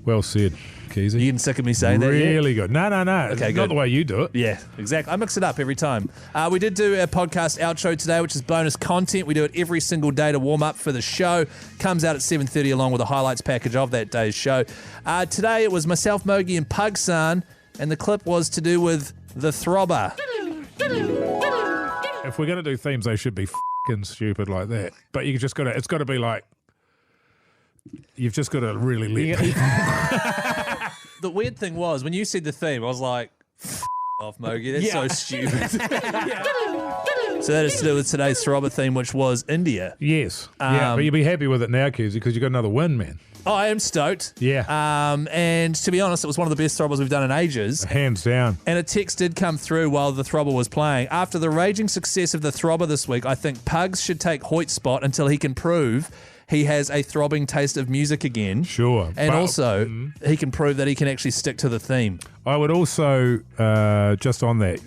Well said, Keyzie. You getting sick of me saying that? Really good. No. Okay, Not good. the way you do it. Yeah, exactly. I mix it up every time. We did do a podcast outro today, which is bonus content. We do it every single day to warm up for the show. Comes out at 7:30 along with a highlights package of that day's show. Today it was myself, Mogi, and Pugsan, and the clip was to do with the Throbber. If we're going to do themes, they should be f***ing stupid like that. But you just got to. It's got to be like. You've just got to really let. The weird thing was when you said the theme, I was like, "F off, Mogi. That's so stupid." So that is to do with today's Throbber theme, which was India. Yes. Yeah, but you'll be happy with it now, Keyzie, because you got another win, man. Oh, I am stoked. Yeah. And to be honest, it was one of the best Throbbers we've done in ages. Hands down. And a text did come through while the Throbber was playing. After the raging success of the Throbber this week, I think Pugs should take Hoyt's spot until he can prove he has a throbbing taste of music again. Sure. And also, he can prove that he can actually stick to the theme. I would also, just on that,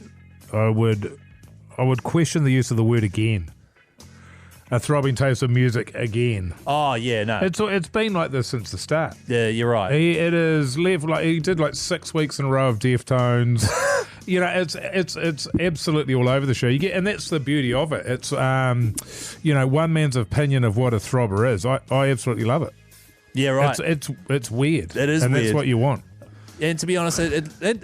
I would question the use of the word again. A throbbing taste of music again. Oh, yeah, no. It's been like this since the start. Yeah, you're right. It is left like he did like 6 weeks in a row of Deftones. You know, it's absolutely all over the show. And that's the beauty of it. It's one man's opinion of what a throbber is. I absolutely love it. Yeah, right. It's weird. It is and weird. That's what you want. And to be honest,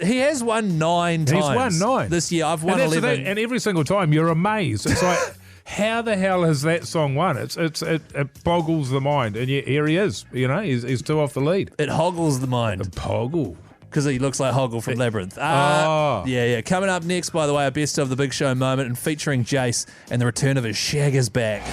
he has won 9 times. He's won 9 this year. I've won 11. And every single time you're amazed. It's like, how the hell has that song won? It boggles the mind. And yet here he is. You know, he's 2 off the lead. It hoggles the mind. Poggle. Because he looks like Hoggle from Labyrinth. Yeah. Coming up next, by the way, our best of the big show moment and featuring Jase and the return of his shaggers back.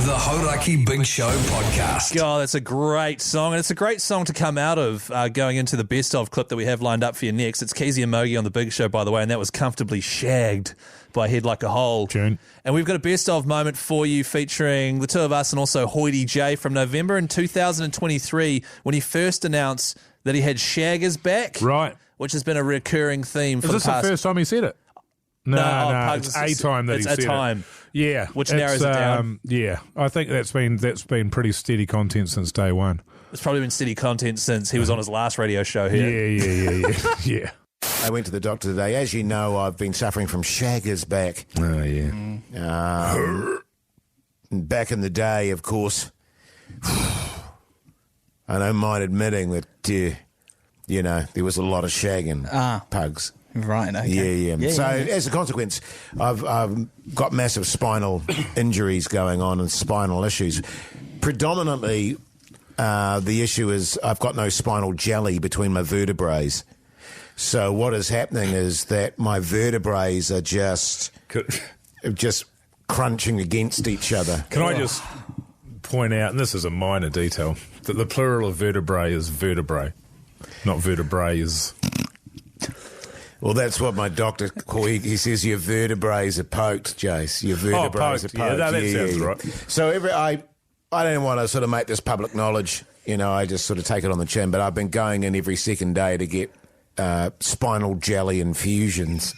The Hauraki Big Show podcast. God, that's a great song. And it's a great song to come out of going into the best of clip that we have lined up for you next. It's Keyzie and Mogi on the big show, by the way, and that was Comfortably Shagged by Head Like a Hole. Tune. And we've got a best of moment for you featuring the two of us and also Hoity J from November in 2023 when he first announced that he had shaggers back. Right. Which has been a recurring theme for the past... Is this the first time he said it? No, Pugs, it's a time that he said it. It's a time. Yeah. Which narrows it down. Yeah. I think that's been pretty steady content since day one. It's probably been steady content since he was on his last radio show here. Yeah. Yeah. I went to the doctor today. As you know, I've been suffering from shaggers back. Oh, yeah. Back in the day, of course, I don't mind admitting that, there was a lot of shagging pugs. Right, okay. Yeah. So as a consequence, I've got massive spinal injuries going on and spinal issues. Predominantly, the issue is I've got no spinal jelly between my vertebrae. So what is happening is that my vertebrae are just crunching against each other. Can I just point out, and this is a minor detail, that the plural of vertebrae is vertebrae, not vertebrae is... Well, that's what my doctor calls. He says your vertebrae are poked, Jase. Your vertebrae are poked. Yeah, that sounds right. So I don't want to sort of make this public knowledge. I just sort of take it on the chin. But I've been going in every second day to get spinal jelly infusions.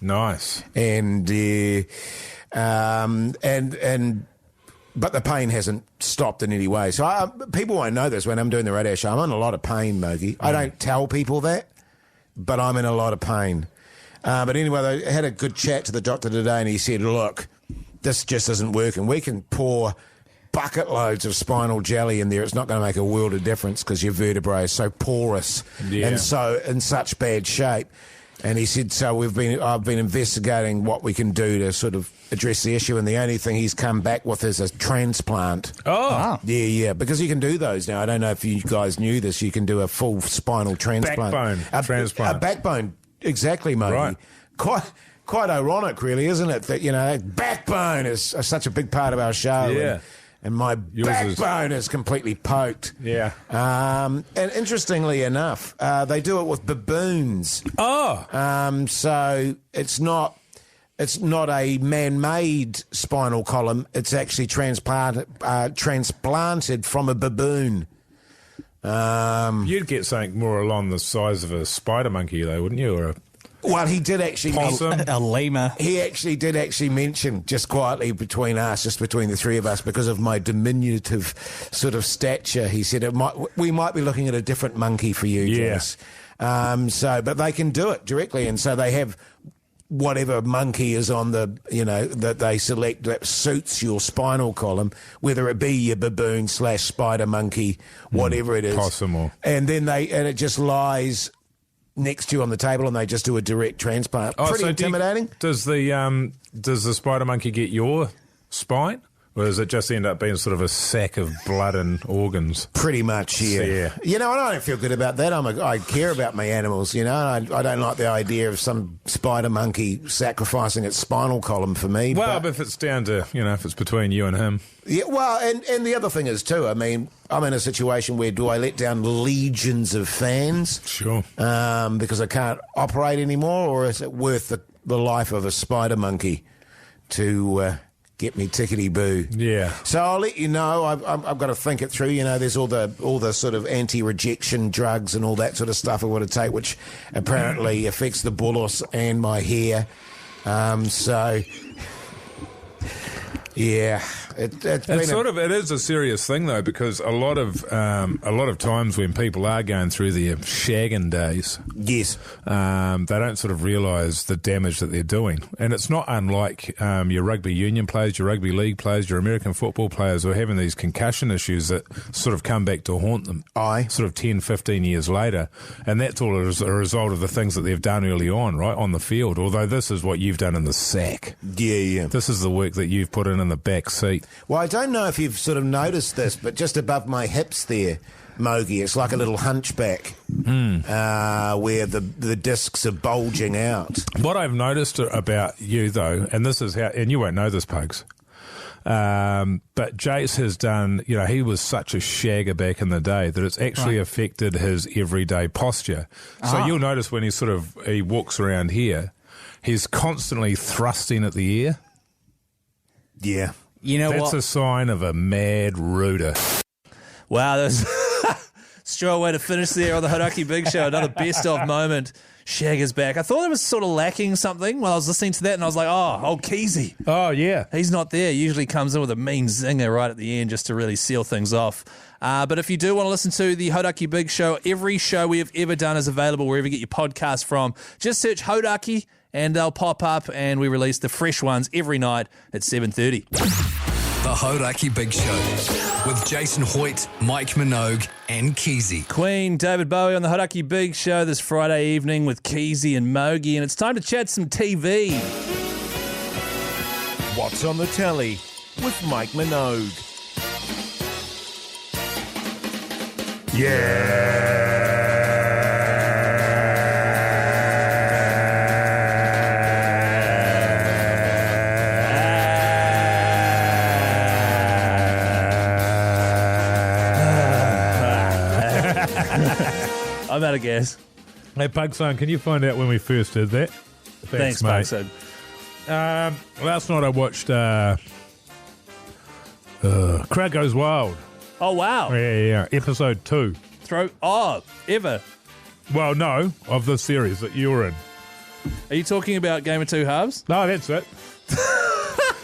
Nice. And but the pain hasn't stopped in any way. So people won't know this when I'm doing the radio show. I'm in a lot of pain, Mogi. I don't tell people that, but I'm in a lot of pain. But anyway, I had a good chat to the doctor today, and he said, look, this just isn't working. We can pour bucket loads of spinal jelly in there. It's not going to make a world of difference because your vertebrae is so porous and so in such bad shape. And he said, so I've been investigating what we can do to sort of address the issue, and the only thing he's come back with is a transplant. Oh. Wow. Yeah, because you can do those now. I don't know if you guys knew this. You can do a full spinal transplant. Backbone transplant. A backbone, exactly, mate. Right. Quite ironic, really, isn't it? That, backbone is such a big part of our show. Yeah. and my backbone is completely poked. Yeah. And interestingly enough, they do it with baboons. Oh. So it's not a man-made spinal column. It's actually transplanted from a baboon. You'd get something more along the size of a spider monkey, though, wouldn't you? Or a Well, he did actually possum? A lemur. He actually did mention, just quietly between us, just between the three of us, because of my diminutive sort of stature, he said we might be looking at a different monkey for you, Jase. But they can do it directly, and so they have whatever monkey is on that they select that suits your spinal column, whether it be your baboon / spider monkey, whatever it is. Possum. And then it just lies next to you on the table, and they just do a direct transplant. Pretty intimidating. Does the spider monkey get your spine? Or does it just end up being sort of a sack of blood and organs? Pretty much, yeah. You know, and I don't feel good about that. I care about my animals, and I don't like the idea of some spider monkey sacrificing its spinal column for me. Well, but if it's down to, if it's between you and him. Yeah, well, and the other thing is, too, I mean, I'm in a situation where do I let down legions of fans? Sure. Because I can't operate anymore, or is it worth the life of a spider monkey to get me tickety-boo? Yeah. So I'll let you know. I've got to think it through. There's all the sort of anti-rejection drugs and all that sort of stuff I want to take, which apparently affects the bullous and my hair. Yeah, it is a serious thing though, because a lot of times when people are going through their shagging days, yes, they don't sort of realise the damage that they're doing, and it's not unlike your rugby union players, your rugby league players, your American football players who are having these concussion issues that sort of come back to haunt them. Sort of 10, 15 years later, and that's all as a result of the things that they've done early on, right, on the field. Although this is what you've done in the sack. Yeah. This is the work that you've put in the back seat. Well, I don't know if you've sort of noticed this, but just above my hips there, Mogi, it's like a little hunchback where the discs are bulging out. What I've noticed about you, though, and this is how, and you won't know this, Pugs, but Jase has done, he was such a shagger back in the day that it's actually affected his everyday posture. So you'll notice when he walks around here, he's constantly thrusting at the air. Yeah. You know That's a sign of a mad rooter. Wow, that's strong way to finish there on the Hauraki Big Show. Another best of moment. Shagger's back. I thought it was sort of lacking something while I was listening to that, and I was like, old Keyzie. Oh, yeah. He's not there. Usually comes in with a mean zinger right at the end just to really seal things off. But if you do want to listen to the Hauraki Big Show, every show we have ever done is available wherever you get your podcast from. Just search Hauraki and they'll pop up, and we release the fresh ones every night at 7:30. The Hauraki Big Show with Jason Hoyt, Mike Minogue and Keyzie. Queen, David Bowie on the Hauraki Big Show this Friday evening with Keyzie and Mogi, and it's time to chat some TV. What's on the telly with Mike Minogue? I'm out of gas. Hey, Pugson, can you find out when we first did that? Thanks mate. Pugson. Last night I watched Crowd Goes Wild. Oh, wow. Yeah. Episode 2. Ever. Well, no, of the series that you were in. Are you talking about Game of Two Halves? No, that's it.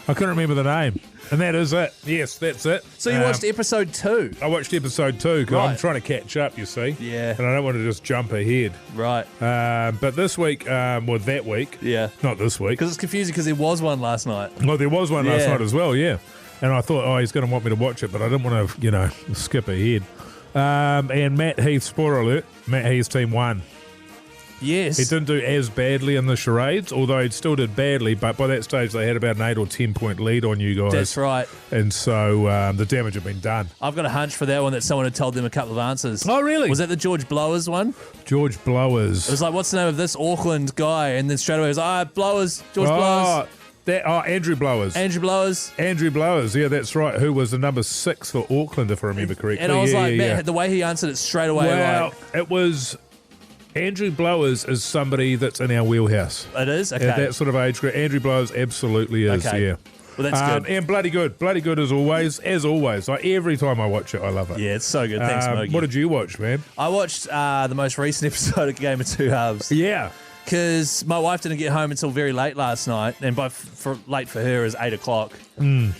I couldn't remember the name. And that is it. Yes, that's it. So you watched episode 2? I watched episode 2 because I'm trying to catch up, you see. Yeah. And I don't want to just jump ahead. Right. But this week, that week. Yeah. Not this week. Because it's confusing because there was one last night. Well, there was one last night as well, yeah. And I thought, he's going to want me to watch it, but I didn't want to, skip ahead. And Matt Heath, spoiler alert, Matt Heath's team won. Yes. He didn't do as badly in the charades, although he still did badly, but by that stage they had about an 8 or 10 point lead on you guys. That's right. And so the damage had been done. I've got a hunch for that one that someone had told them a couple of answers. Oh, really? Was that the George Blowers one? George Blowers. It was like, what's the name of this Auckland guy? And then straight away it was, Blowers, George Blowers. Andrew Blowers. Andrew Blowers. Andrew Blowers, yeah, that's right. Who was the number 6 for Auckland, if I remember correctly. And I was man, the way he answered it straight away. Well, it was... Andrew Blowers is somebody that's in our wheelhouse. It is? Okay. At that sort of age group. Andrew Blowers absolutely is, Okay. yeah. Well, that's good. And bloody good as always. Like every time I watch it, I love it. Yeah, it's so good. Thanks, Mogi. What did you watch, man? I watched the most recent episode of Game of Two Halves. Yeah. Because my wife didn't get home until very late last night, and late for her is 8 o'clock.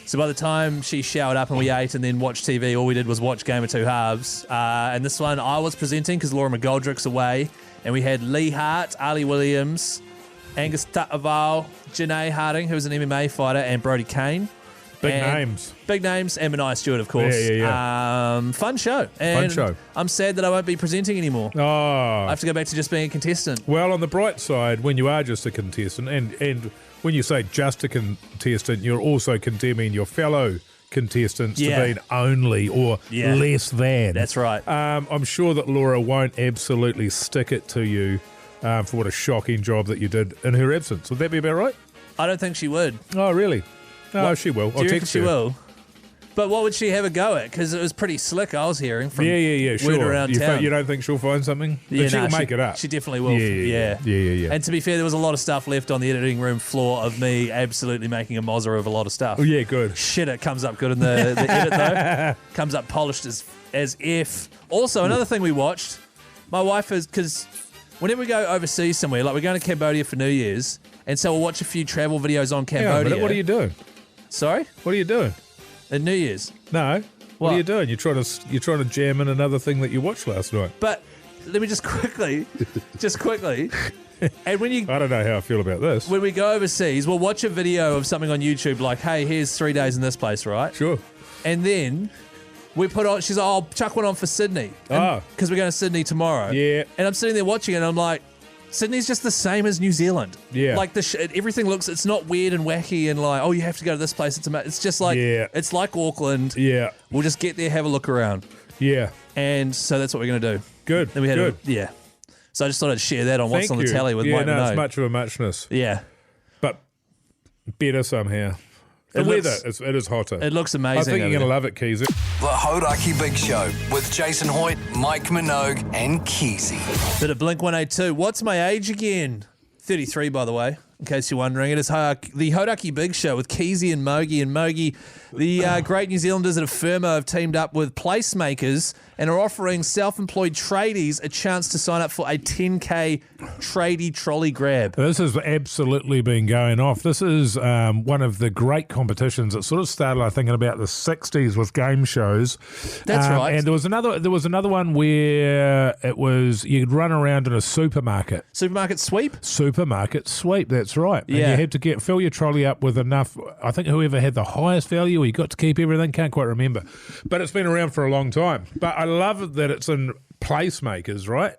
So by the time she showered up and we ate and then watched TV, all we did was watch Game of Two Halves. And this one I was presenting because Laura McGoldrick's away, and we had Lee Hart, Ali Williams, Angus Ta'aval, Janae Harding, who was an MMA fighter, and Brody Kane. Big names, and Mania Stewart, of course. Yeah. Fun show. And Fun show. I'm sad that I won't be presenting anymore. Oh. I have to go back to just being a contestant. Well, on the bright side, when you are just a contestant, and when you say just a contestant, you're also condemning your fellow contestants to being only or less than. That's right. I'm sure that Laura won't absolutely stick it to you for what a shocking job that you did in her absence. Would that be about right? I don't think she would. Oh, really? No, she will. Do you reckon she will? But what would she have a go at? Because it was pretty slick, I was hearing from sure. word around town. You don't think she'll find something? Yeah, She'll make it up. She definitely will. Yeah. And to be fair, there was a lot of stuff left on the editing room floor of me absolutely making a mozzer of a lot of stuff. Oh, yeah, good. Shit, it comes up good in the edit, though. Comes up polished as if. Also, another thing we watched, my wife is, because whenever we go overseas somewhere, like we're going to Cambodia for New Year's, and so we'll watch a few travel videos on Cambodia. What are you doing? Sorry? What are you doing? At New Year's. No. What are you doing? You're trying to jam in another thing that you watched last night. But let me just quickly. And when you, I don't know how I feel about this. When we go overseas, we'll watch a video of something on YouTube like, hey, here's 3 days in this place, right? Sure. And then we put on, she's like, I'll chuck one on for Sydney. Because we're going to Sydney tomorrow. Yeah. And I'm sitting there watching it and I'm like, Sydney's just the same as New Zealand. Yeah. Like everything looks, it's not weird and wacky and like, oh, you have to go to this place. It's just like, it's like Auckland. Yeah. We'll just get there, have a look around. Yeah. And so that's what we're going to do. Good. Then we had So I just thought I'd share that on what's on the telly with Mike Minogue. It's much of a muchness. Yeah. But better somehow. The weather, it is hotter. It looks amazing. I think you're going to love it, Keyzie. The Hauraki Big Show with Jason Hoyt, Mike Minogue, and Keyzie. Bit of Blink 182. What's my age again? 33, by the way, in case you're wondering. It is the Hauraki Big Show with Keyzie and Mogi. And Mogi, the great New Zealanders at Firmo have teamed up with Placemakers and are offering self-employed tradies a chance to sign up for a 10K tradie trolley grab. This has absolutely been going off. This is one of the great competitions that sort of started, I think, in about the 60s with game shows. That's right. And there was another one where it was you'd run around in a supermarket. Supermarket sweep? Supermarket sweep, that's right. Yeah. And you had to fill your trolley up with enough, I think whoever had the highest value, you got to keep everything, can't quite remember. But it's been around for a long time. But I love that it's in Placemakers, right?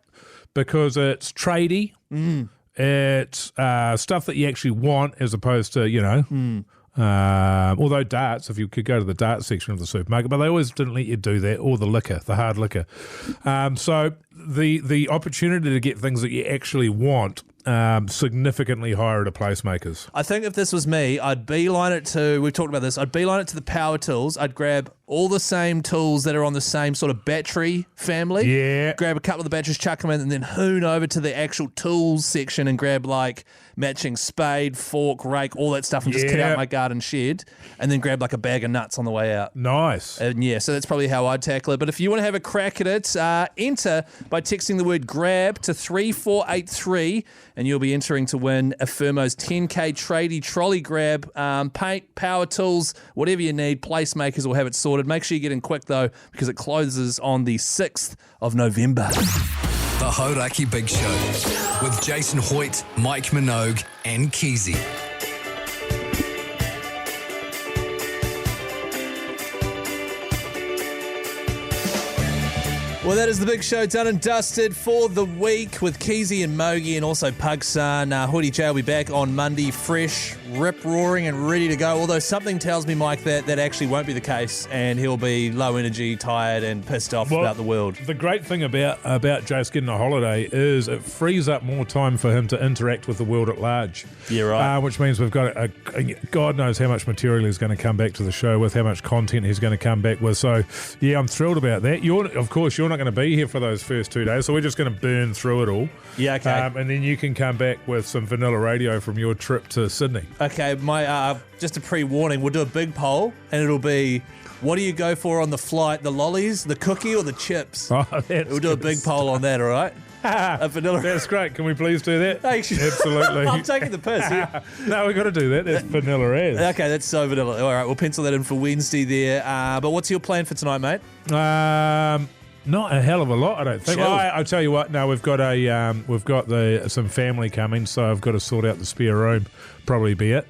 Because it's tradie. It's stuff that you actually want as opposed to, although darts, if you could go to the darts section of the supermarket, but they always didn't let you do that, or the liquor, the hard liquor. So the opportunity to get things that you actually want significantly higher at Placemakers. I think if this was me, I'd beeline it to, we've talked about this, I'd beeline it to the power tools. I'd grab all the same tools that are on the same sort of battery family. Yeah. Grab a couple of the batteries, chuck them in, and then hoon over to the actual tools section and grab like matching spade, fork, rake, all that stuff, and just kit out my garden shed, and then grab like a bag of nuts on the way out. Nice. And so that's probably how I'd tackle it. But if you want to have a crack at it, enter by texting the word grab to 3483, and you'll be entering to win a Firmo's 10K tradie trolley grab. Paint, power tools, whatever you need, Placemakers will have it sorted. Make sure you get in quick though, because it closes on the 6th of November. The Hauraki Big Show with Jason Hoyt, Mike Minogue, and Keyzie. Well, that is the big show done and dusted for the week with Keyzie and Mogi and also Pugson. Hoodie J will be back on Monday, fresh, rip-roaring and ready to go. Although something tells me, Mike, that actually won't be the case, and he'll be low energy, tired, and pissed off about the world. The great thing about Jase getting a holiday is it frees up more time for him to interact with the world at large. Yeah, right. Which means we've got God knows how much material he's going to come back to the show with, how much content he's going to come back with. So, yeah, I'm thrilled about that. Of course, you're not going to be here for those first 2 days, so we're just going to burn through it all. Yeah, okay. And then you can come back with some vanilla radio from your trip to Sydney. Okay, just a pre-warning, we'll do a big poll, and it'll be, what do you go for on the flight, the lollies, the cookie, or the chips? Oh, we'll do a big poll on that, all right? A vanilla. That's great. Can we please do that? Absolutely. I'm taking the piss. Yeah. No, we've got to do that. That's vanilla as. Okay, that's so vanilla. All right, we'll pencil that in for Wednesday there. But what's your plan for tonight, mate? Not a hell of a lot, I don't think. Well, I'll tell you what. No, we've got some family coming, so I've got to sort out the spare room. Probably be it.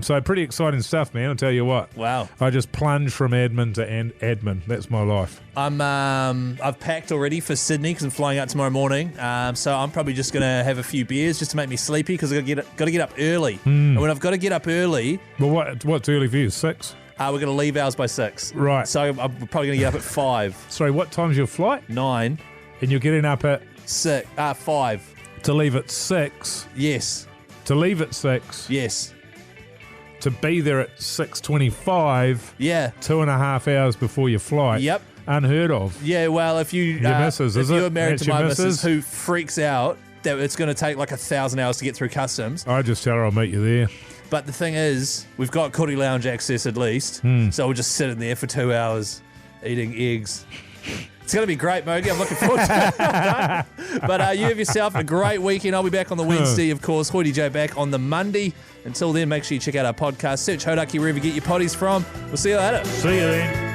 So pretty exciting stuff, man. I'll tell you what. Wow. I just plunged from admin to admin. That's my life. I've packed already for Sydney because I'm flying out tomorrow morning. So I'm probably just gonna have a few beers just to make me sleepy because I've got to get up early. And when I've got to get up early, well, what's early for you? 6? we're going to leave ours by 6. Right. So I'm probably going to get up at 5. Sorry, what time's your flight? 9. And you're getting up at 5. To leave at 6. Yes. To leave at 6. Yes. To be there at 6:25. Yeah. 2.5 hours before your flight. Yep. Unheard of. Yeah, well, if you your missus, if is you're it? married That's to my your missus who freaks out that it's going to take like 1,000 hours to get through customs. I just tell her I'll meet you there. But the thing is, we've got Cootie Lounge access at least, so we'll just sit in there for 2 hours eating eggs. It's going to be great, Mogi. I'm looking forward to it. But you have yourself a great weekend. I'll be back on the Wednesday, of course. Hoity J back on the Monday. Until then, make sure you check out our podcast. Search Hauraki wherever you get your potties from. We'll see you later. See you then.